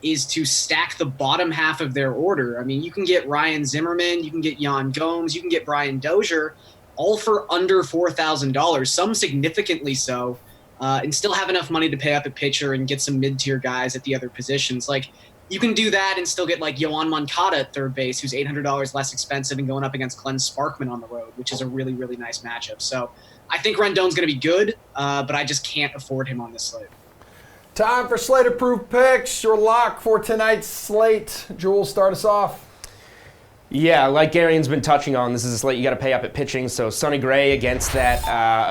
is to stack the bottom half of their order. I mean, you can get Ryan Zimmerman, you can get Yan Gomes, you can get Brian Dozier, all for under $4,000, some significantly so, and still have enough money to pay up a pitcher and get some mid-tier guys at the other positions. Like, you can do that and still get like Yoan Moncada at third base, who's $800 less expensive and going up against Glenn Sparkman on the road, which is a really, really nice matchup. So I think Rendon's going to be good, but I just can't afford him on this slate. Time for Slate Approved Picks, your lock for tonight's slate. Jules, start us off. Yeah, like Garion's been touching on, this is a slate you got to pay up at pitching. So Sonny Gray against that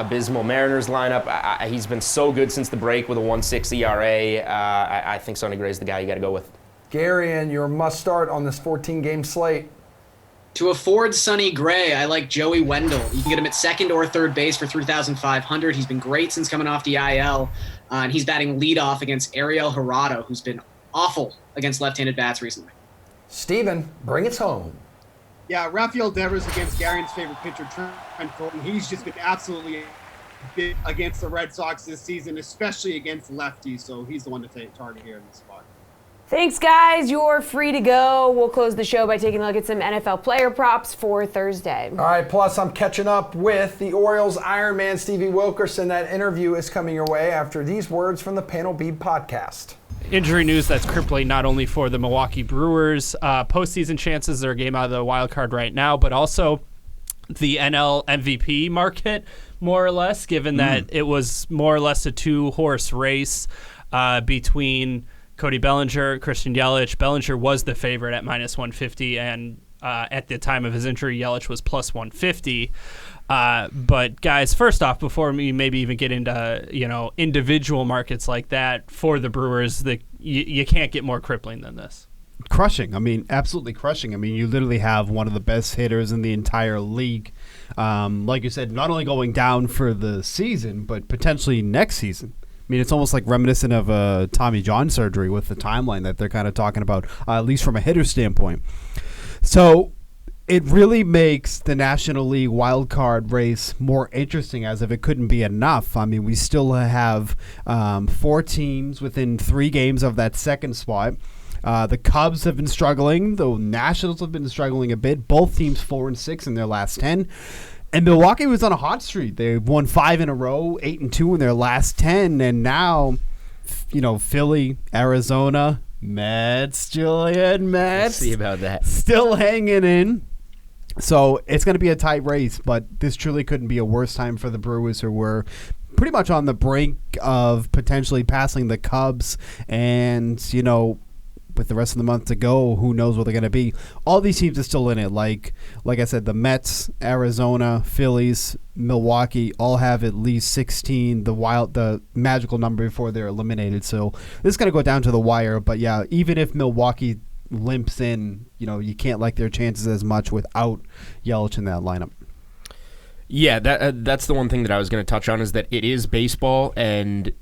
abysmal Mariners lineup. He's been so good since the break with a 1.6 ERA. I think Sonny Gray's the guy you got to go with. Garion, your must start on this 14-game slate. To afford Sonny Gray, I like Joey Wendell. You can get him at second or third base for $3,500. He's been great since coming off the IL, and he's batting leadoff against Ariel Hirado, who's been awful against left-handed bats recently. Steven, bring us home. Yeah, Rafael Devers against Garion's favorite pitcher, Trent Thornton. He's just been absolutely big against the Red Sox this season, especially against lefties, so he's the one to target here in this spot. Thanks, guys. You're free to go. We'll close the show by taking a look at some NFL player props for Thursday. All right, plus I'm catching up with the Orioles Iron Man, Stevie Wilkerson. That interview is coming your way after these words from the Panel Beat podcast. Injury news that's crippling not only for the Milwaukee Brewers postseason chances, they're a game out of the wild card right now, but also the NL MVP market, more or less, given that it was more or less a two-horse race between Cody Bellinger, Christian Yelich. Bellinger was the favorite at minus 150, and at the time of his injury, Yelich was plus 150. But guys, first off, before we maybe even get into individual markets like that for the Brewers, you can't get more crippling than this. Crushing. I mean, absolutely crushing. I mean, you literally have one of the best hitters in the entire league. Like you said, not only going down for the season, but potentially next season. I mean, it's almost like reminiscent of a Tommy John surgery with the timeline that they're kind of talking about, at least from a hitter standpoint. So it really makes the National League wild card race more interesting, as if it couldn't be enough. I mean, we still have 4 teams within 3 games of that second spot. The Cubs have been struggling. The Nationals have been struggling a bit. Both teams 4-6 in their last 10. And Milwaukee was on a hot streak. They won 5 in a row, 8-2 in their last 10. And now, Philly, Arizona, Mets, Julian, Mets. Let's see about that. Still hanging in. So it's going to be a tight race, but this truly couldn't be a worse time for the Brewers, who were pretty much on the brink of potentially passing the Cubs. And, with the rest of the month to go, who knows what they're going to be. All these teams are still in it. Like I said, the Mets, Arizona, Phillies, Milwaukee all have at least 16, the magical number before they're eliminated. So this is going to go down to the wire. But yeah, even if Milwaukee limps in, you can't like their chances as much without Yelich in that lineup. Yeah, that's the one thing that I was going to touch on, is that it is baseball, and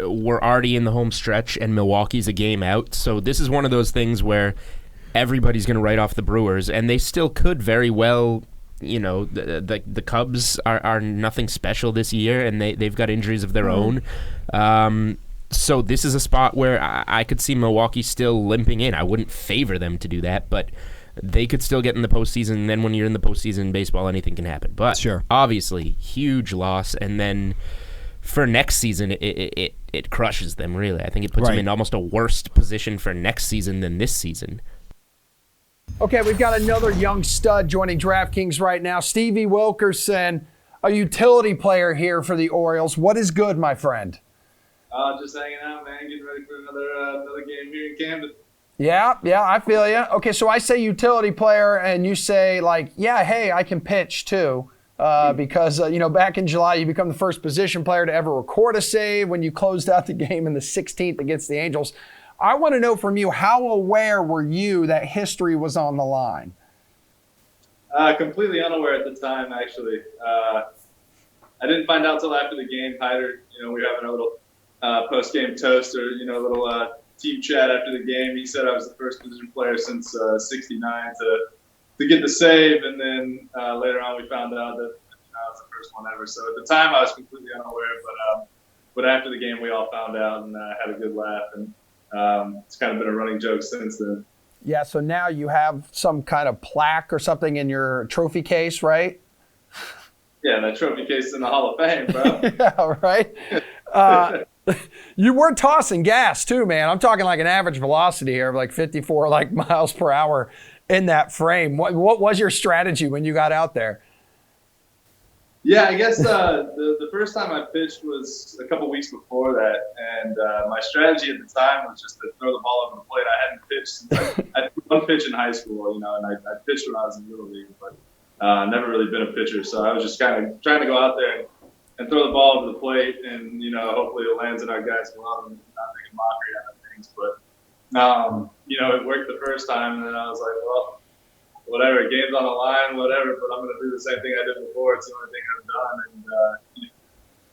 we're already in the home stretch, and Milwaukee's a game out. So this is one of those things where everybody's going to write off the Brewers, and they still could very well. The Cubs are nothing special this year, and they've got injuries of their own. So this is a spot where I could see Milwaukee still limping in. I wouldn't favor them to do that, but they could still get in the postseason. And then when you're in the postseason in baseball, anything can happen. But sure, obviously, huge loss. And then for next season, it crushes them, really. I think it puts them in almost a worse position for next season than this season. Okay, we've got another young stud joining DraftKings right now. Stevie Wilkerson, a utility player here for the Orioles. What is good, my friend? Just hanging out, man. Getting ready for another game here in Camden. Yeah, I feel you. Okay, so I say utility player, and you say, hey, I can pitch too. Because, back in July, you become the first position player to ever record a save when you closed out the game in the 16th against the Angels. I want to know from you, how aware were you that history was on the line? Completely unaware at the time, actually. I didn't find out till after the game. Hyder, we were having a little post-game toast, or a little team chat after the game. He said I was the first position player since '69 to get the save, and then later on we found out that I was the first one ever. So at the time I was completely unaware, but after the game we all found out and had a good laugh, and it's kind of been a running joke since then. Yeah, so now you have some kind of plaque or something in your trophy case, right? Yeah, that trophy case is in the Hall of Fame, bro. Yeah, right? You were tossing gas too, man. I'm talking like an average velocity here of 54 miles per hour in that frame. What was your strategy when you got out there? Yeah, I guess the first time I pitched was a couple weeks before that, and my strategy at the time was just to throw the ball over the plate. I hadn't pitched since I threw one pitch in high school, and I pitched when I was in Little League, but never really been a pitcher. So I was just kind of trying to go out there and throw the ball over the plate, and hopefully it lands in our guys' glove and not make a mockery out of things. But it worked the first time, and then I was like, well, whatever, game's on the line, whatever. But I'm going to do the same thing I did before. It's the only thing I've done, and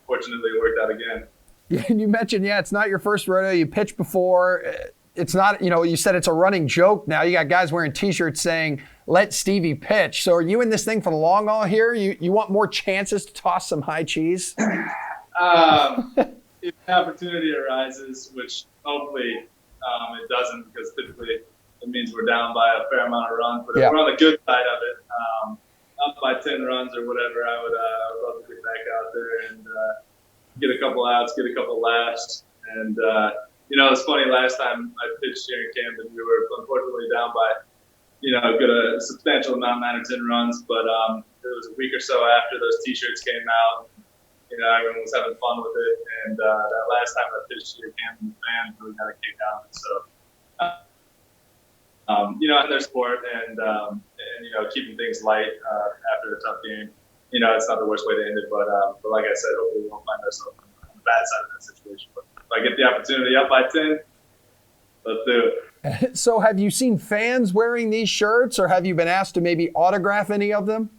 fortunately it worked out again. Yeah, and you mentioned, it's not your first rodeo. You pitched before. It's not, you said it's a running joke now. You got guys wearing T-shirts saying, let Stevie pitch. So are you in this thing for the long haul here? You want more chances to toss some high cheese? If the opportunity arises, which hopefully it doesn't, because typically it means we're down by a fair amount of runs. But if we're on the good side of it, up by 10 runs or whatever, I would love to get back out there and get a couple outs, get a couple laughs. And, it's funny, last time I pitched here in Camden, we were unfortunately down by, a substantial amount, 9 or 10 runs. But it was a week or so after those T-shirts came out. Everyone was having fun with it. And that last time I pitched here in Camden, the fans really got a kick out of it. So, in their sport and keeping things light after a tough game, it's not the worst way to end it. But like I said, hopefully we won't find ourselves on the bad side of that situation. But if I get the opportunity up by 10, let's do it. So have you seen fans wearing these shirts, or have you been asked to maybe autograph any of them?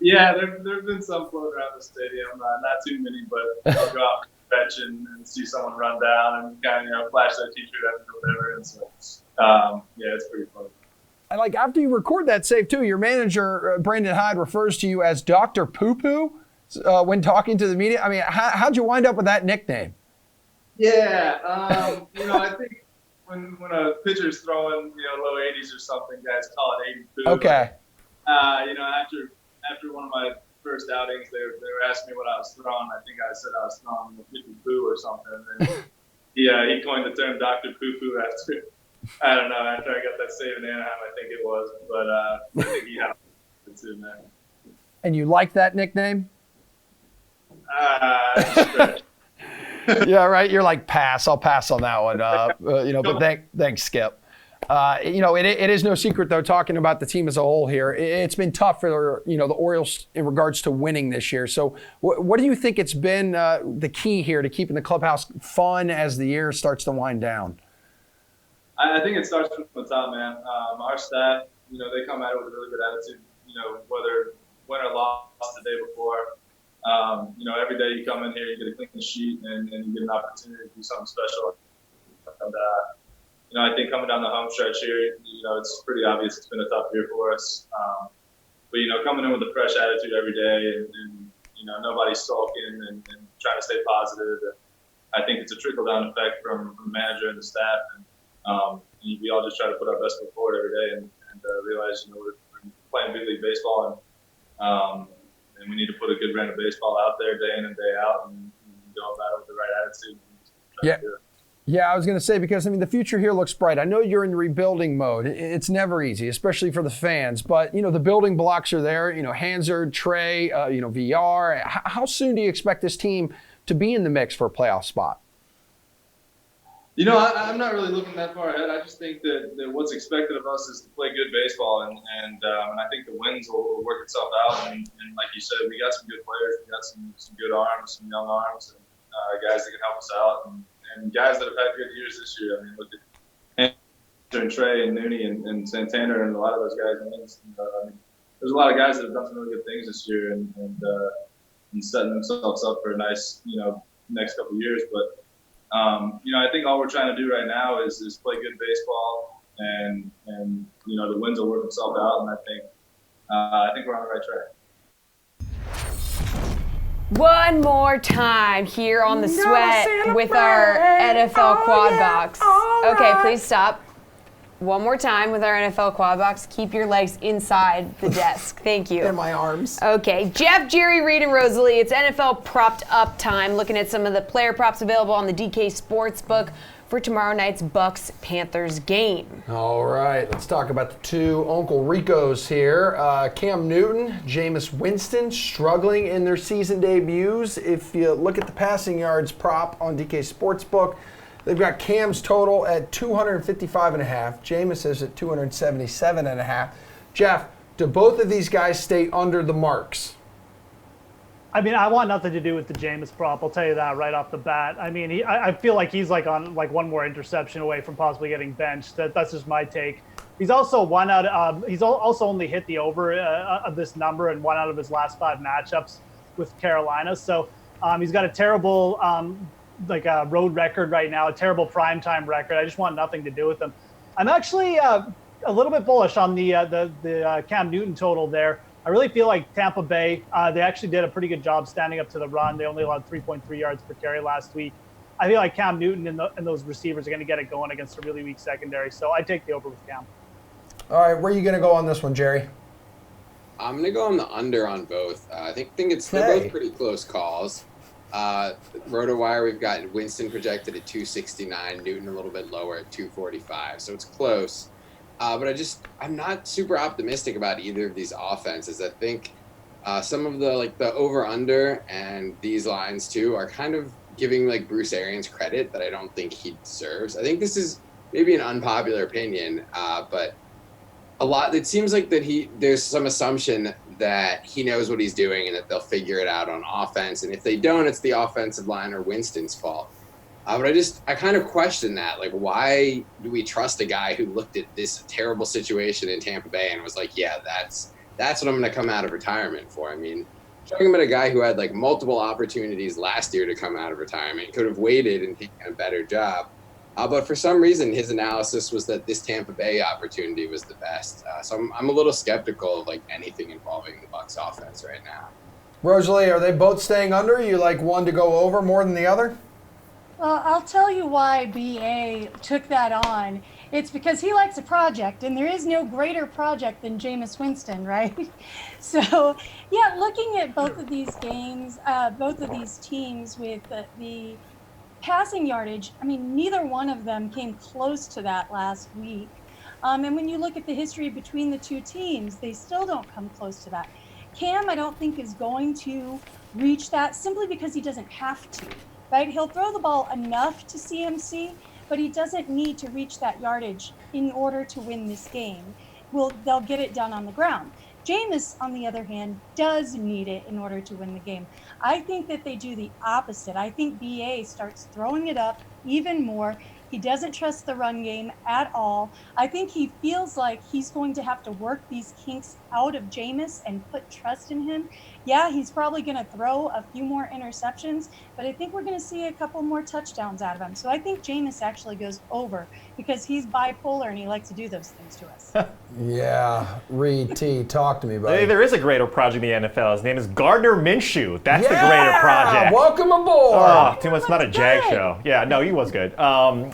Yeah, there have been some floating around the stadium. Not too many, but I'll go out and fetch and see someone run down and kind of flash their T-shirt at me or whatever. And so, it's pretty fun. And after you record that save too, your manager Brandon Hyde refers to you as Dr. Poo Poo when talking to the media. I mean, how'd you wind up with that nickname? Yeah, I think when a pitcher's throwing low 80s or something, guys call it 80 poo. Okay. After one of my first outings, they were asking me what I was throwing. I think I said I was throwing a 50 poo or something. And he coined the term Dr. Poo Poo after I got that save in Anaheim, I think it was. But I think he had too, man. And you like that nickname? Yeah, right. You're like, pass. I'll pass on that one. But thanks, Skip. It is no secret, though, talking about the team as a whole here, it's been tough for, the Orioles in regards to winning this year. So what do you think it's been the key here to keeping the clubhouse fun as the year starts to wind down? I think it starts from the top, man. Our staff, they come at it with a really good attitude, whether win or loss the day before. Every day you come in here, you get a clean sheet, and you get an opportunity to do something special. And, I think coming down the home stretch here, it's pretty obvious it's been a tough year for us. But coming in with a fresh attitude every day, and nobody's sulking and trying to stay positive. And I think it's a trickle-down effect from the manager and the staff. And we all just try to put our best foot forward every day and realize, we're playing big league baseball, and we need to put a good brand of baseball out there day in and day out, and go about it with the right attitude. Yeah, I was going to say, because, the future here looks bright. I know you're in rebuilding mode. It's never easy, especially for the fans. But, the building blocks are there. Hansard, Trey, VR. How soon do you expect this team to be in the mix for a playoff spot? I'm not really looking that far ahead. I just think that what's expected of us is to play good baseball, and I think the wins will work itself out. And like you said, we got some good players. We got some good arms, some young arms, and guys that can help us out, and guys that have had good years this year. Look at and Trey and Nooney and Santana and a lot of those guys. There's a lot of guys that have done some really good things this year and setting themselves up for a nice, next couple of years. But I think all we're trying to do right now is play good baseball, and the wins will work themselves out, and I think we're on the right track. One more time here on the Sweat with our NFL quad box. Okay, please stop. One more time with our NFL quad box. Keep your legs inside the desk. Thank you. And my arms. Okay, Jeff, Jerry, Reed, and Rosalie. It's NFL propped up time. Looking at some of the player props available on the DK Sportsbook for tomorrow night's Bucks-Panthers game. All right, let's talk about the two Uncle Ricos here. Cam Newton, Jameis Winston struggling in their season debuts. If you look at the passing yards prop on DK Sportsbook, they've got Cam's total at 255.5. Jameis is at 277.5. Jeff, do both of these guys stay under the marks? I want nothing to do with the Jameis prop. I'll tell you that right off the bat. I feel like he's on one more interception away from possibly getting benched. That's just my take. He's also he's also only hit the over of this number in 1 out of his last 5 matchups with Carolina. So he's got a terrible road record right now, a terrible primetime record. I just want nothing to do with him. I'm actually a little bit bullish on the Cam Newton total there. I really feel like Tampa Bay, they actually did a pretty good job standing up to the run. They only allowed 3.3 yards per carry last week. I feel like Cam Newton and those receivers are going to get it going against a really weak secondary. So I take the over with Cam. All right, where are you going to go on this one, Jerry? I'm going to go on the under on both. I think they're both pretty close calls. RotoWire, we've got Winston projected at 269, Newton a little bit lower at 245. So it's close. But I'm not super optimistic about either of these offenses. I think some of the over-under and these lines too are kind of giving Bruce Arians credit that I don't think he deserves. I think this is maybe an unpopular opinion, but it seems like there's some assumption that he knows what he's doing and that they'll figure it out on offense. And if they don't, it's the offensive line or Winston's fault. But I kind of question that. Why do we trust a guy who looked at this terrible situation in Tampa Bay and was like, yeah, that's what I'm going to come out of retirement for? Talking about a guy who had multiple opportunities last year to come out of retirement, could have waited and taken a better job. But for some reason, his analysis was that this Tampa Bay opportunity was the best. So I'm a little skeptical of anything involving the Bucs offense right now. Rosalie, are they both staying under? You like one to go over more than the other? Well, I'll tell you why BA took that on. It's because he likes a project, and there is no greater project than Jameis Winston, right? So, yeah, looking at both of these games, both of these teams with the passing yardage, neither one of them came close to that last week. And when you look at the history between the two teams, they still don't come close to that. Cam, I don't think, is going to reach that simply because he doesn't have to, right? He'll throw the ball enough to CMC, but he doesn't need to reach that yardage in order to win this game. They'll get it done on the ground. Jameis, on the other hand, does need it in order to win the game. I think that they do the opposite. I think BA starts throwing it up even more. He doesn't trust the run game at all. I think he feels like he's going to have to work these kinks out of Jameis and put trust in him. Yeah, he's probably going to throw a few more interceptions, but I think we're going to see a couple more touchdowns out of him. So I think Jameis actually goes over because he's bipolar and he likes to do those things to us. Yeah, Reed T, talk to me, buddy. Hey, there is a greater project in the NFL. His name is Gardner Minshew. That's the greater project. Welcome aboard. Oh, too much, not a Jag show. Yeah, no, he was good.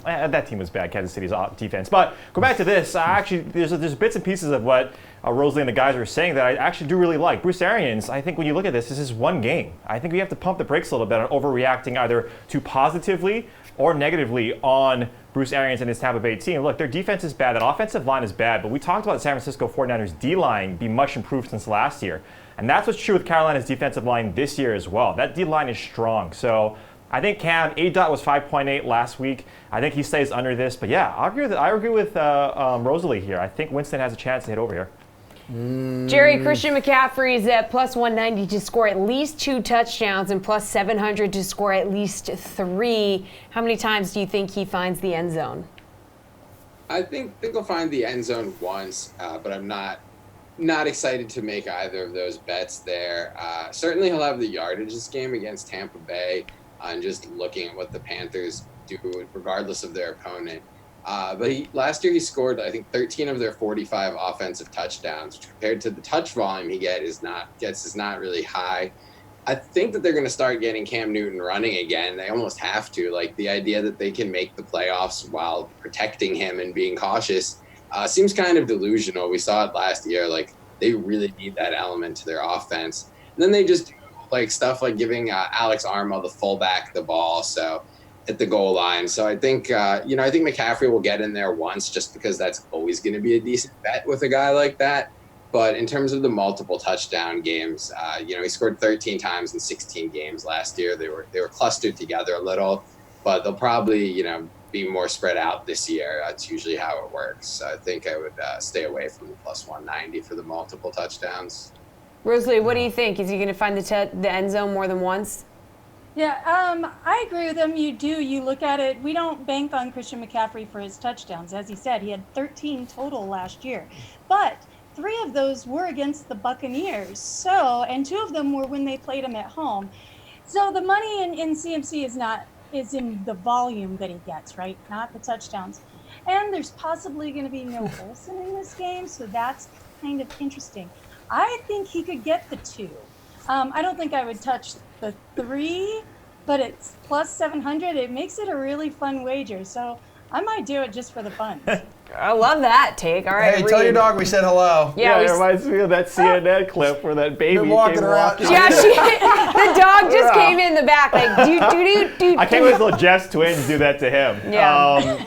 That team was bad, Kansas City's defense. But go back to this. Actually, there's bits and pieces of what Rosalie and the guys were saying that I actually do really like. Bruce Arians, I think when you look at this is one game. I think we have to pump the brakes a little bit on overreacting either too positively or negatively on Bruce Arians and his Tampa Bay team. Look, their defense is bad. That offensive line is bad. But we talked about the San Francisco 49ers D-line be much improved since last year. And that's what's true with Carolina's defensive line this year as well. That D-line is strong. So I think Cam, A-Dot was 5.8 last week. I think he stays under this. But yeah, I agree with Rosalie here. I think Winston has a chance to hit over here. Jerry, Christian McCaffrey is at plus 190 to score at least 2 touchdowns and plus 700 to score at least 3. How many times do you think he finds the end zone? I think he'll find the end zone once, but I'm not excited to make either of those bets there. Certainly he'll have the yardage this game against Tampa Bay, and just looking at what the Panthers do regardless of their opponent. But last year he scored, I think, 13 of their 45 offensive touchdowns, which compared to the touch volume he gets is not really high. I think that they're going to start getting Cam Newton running again. They almost have to. Like, the idea that they can make the playoffs while protecting him and being cautious seems kind of delusional. We saw it last year. Like, they really need that element to their offense. And then they just do like stuff like giving Alex Armo, the fullback, the ball. So at the goal line. So I think, I think McCaffrey will get in there once just because that's always going to be a decent bet with a guy like that. But in terms of the multiple touchdown games, he scored 13 times in 16 games last year. They were clustered together a little, but they'll probably, be more spread out this year. That's usually how it works. So I think I would stay away from the plus 190 for the multiple touchdowns. Rosalie, what do you think? Is he going to find the end zone more than once? Yeah, I agree with him. You look at it. We don't bank on Christian McCaffrey for his touchdowns. As he said, he had 13 total last year. But 3 of those were against the Buccaneers. And 2 of them were when they played him at home. So the money in CMC is in the volume that he gets, right? Not the touchdowns. And there's possibly going to be no Olsen in this game, so that's kind of interesting. I think he could get the 2. I don't think I would touch the 3, but it's plus 700. It makes it a really fun wager. So I might do it just for the fun. I love that take. All right. Hey, tell your dog we said hello. Yeah, it reminds me of that CNN clip where that baby been walking around. Yeah, the dog just came in the back like do. I can't wait till Jeff's twins do that to him. Yeah.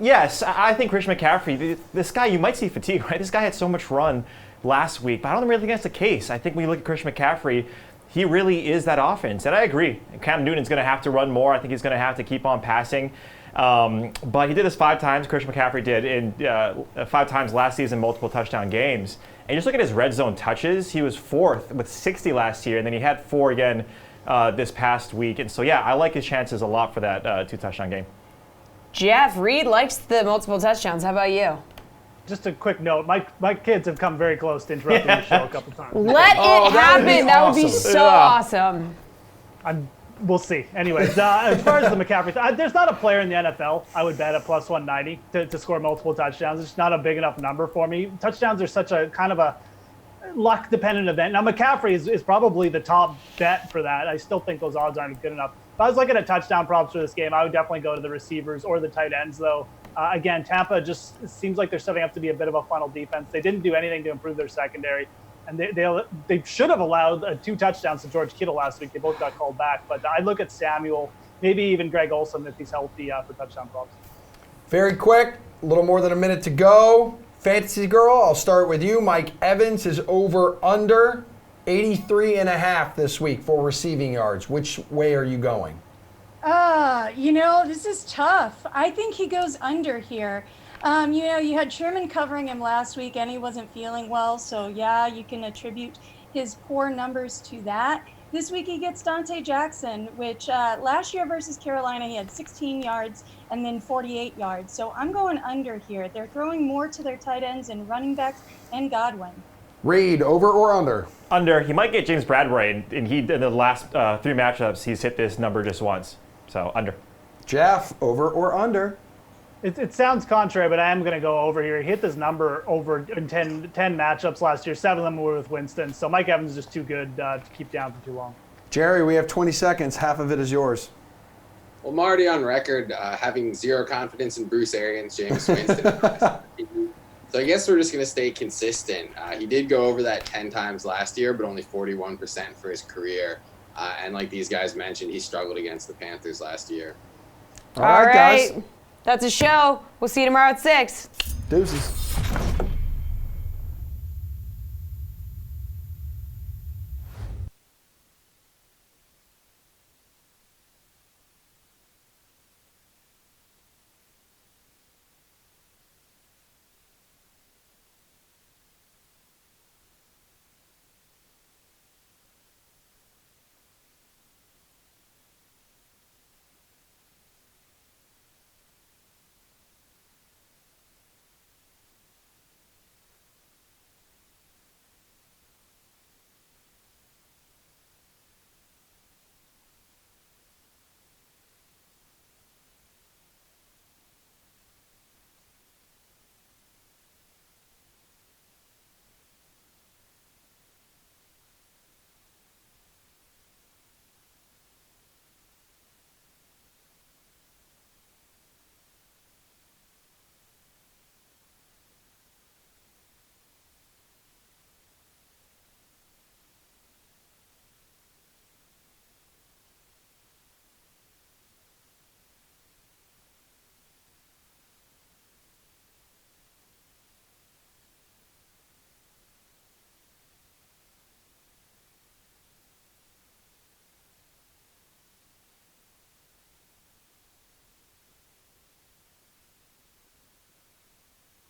Yes, I think Christian McCaffrey. This guy, you might see fatigue, right? This guy had so much run last week, but I don't really think that's the case. I think when you look at Christian McCaffrey, he really is that offense, and I agree. Cam Newton's going to have to run more. I think he's going to have to keep on passing. But he did this 5 times. Christian McCaffrey did in 5 times last season, multiple touchdown games. And just look at his red zone touches. He was 4th with 60 last year, and then he had 4 again this past week. And so, yeah, I like his chances a lot for that 2 touchdown game. Jeff, Reed likes the multiple touchdowns. How about you? Just a quick note. My kids have come very close to interrupting the show a couple times. Let it happen. That would be so awesome. We'll see. Anyways, as far as the McCaffrey, there's not a player in the NFL I would bet at plus 190 to score multiple touchdowns. It's not a big enough number for me. Touchdowns are such a kind of a luck-dependent event. Now, McCaffrey is probably the top bet for that. I still think those odds aren't good enough. If I was looking at touchdown props for this game, I would definitely go to the receivers or the tight ends, though. Again, Tampa just seems like they're setting up to be a bit of a funnel defense. They didn't do anything to improve their secondary. And they should have allowed 2 touchdowns to George Kittle last week. They both got called back. But I look at Samuel, maybe even Greg Olsen if he's healthy for touchdown props. Very quick, A little more than a minute to go. Fantasy Girl, I'll start with you. Mike Evans is over under 83.5 this week for receiving yards. Which way are you going? This is tough. I think he goes under here. You had Sherman covering him last week and he wasn't feeling well. So, yeah, you can attribute his poor numbers to that. This week he gets Dante Jackson, which last year versus Carolina, he had 16 yards and then 48 yards. So I'm going under here. They're throwing more to their tight ends and running backs and Godwin. Reed, over or under? Under. He might get James Bradbury, and in the last 3 matchups, he's hit this number just once. So under. Jeff, over or under? It sounds contrary, but I am going to go over here. He hit this number over in 10 matchups last year. 7 of them were with Winston. So Mike Evans is just too good to keep down for too long. Jerry, we have 20 seconds. Half of it is yours. Well, I'm already on record having zero confidence in Bruce Arians, Jameis Winston. So I guess we're just going to stay consistent. He did go over that 10 times last year, but only 41% for his career. And like these guys mentioned, he struggled against the Panthers last year. All right, guys. That's a show. We'll see you tomorrow at 6. Deuces.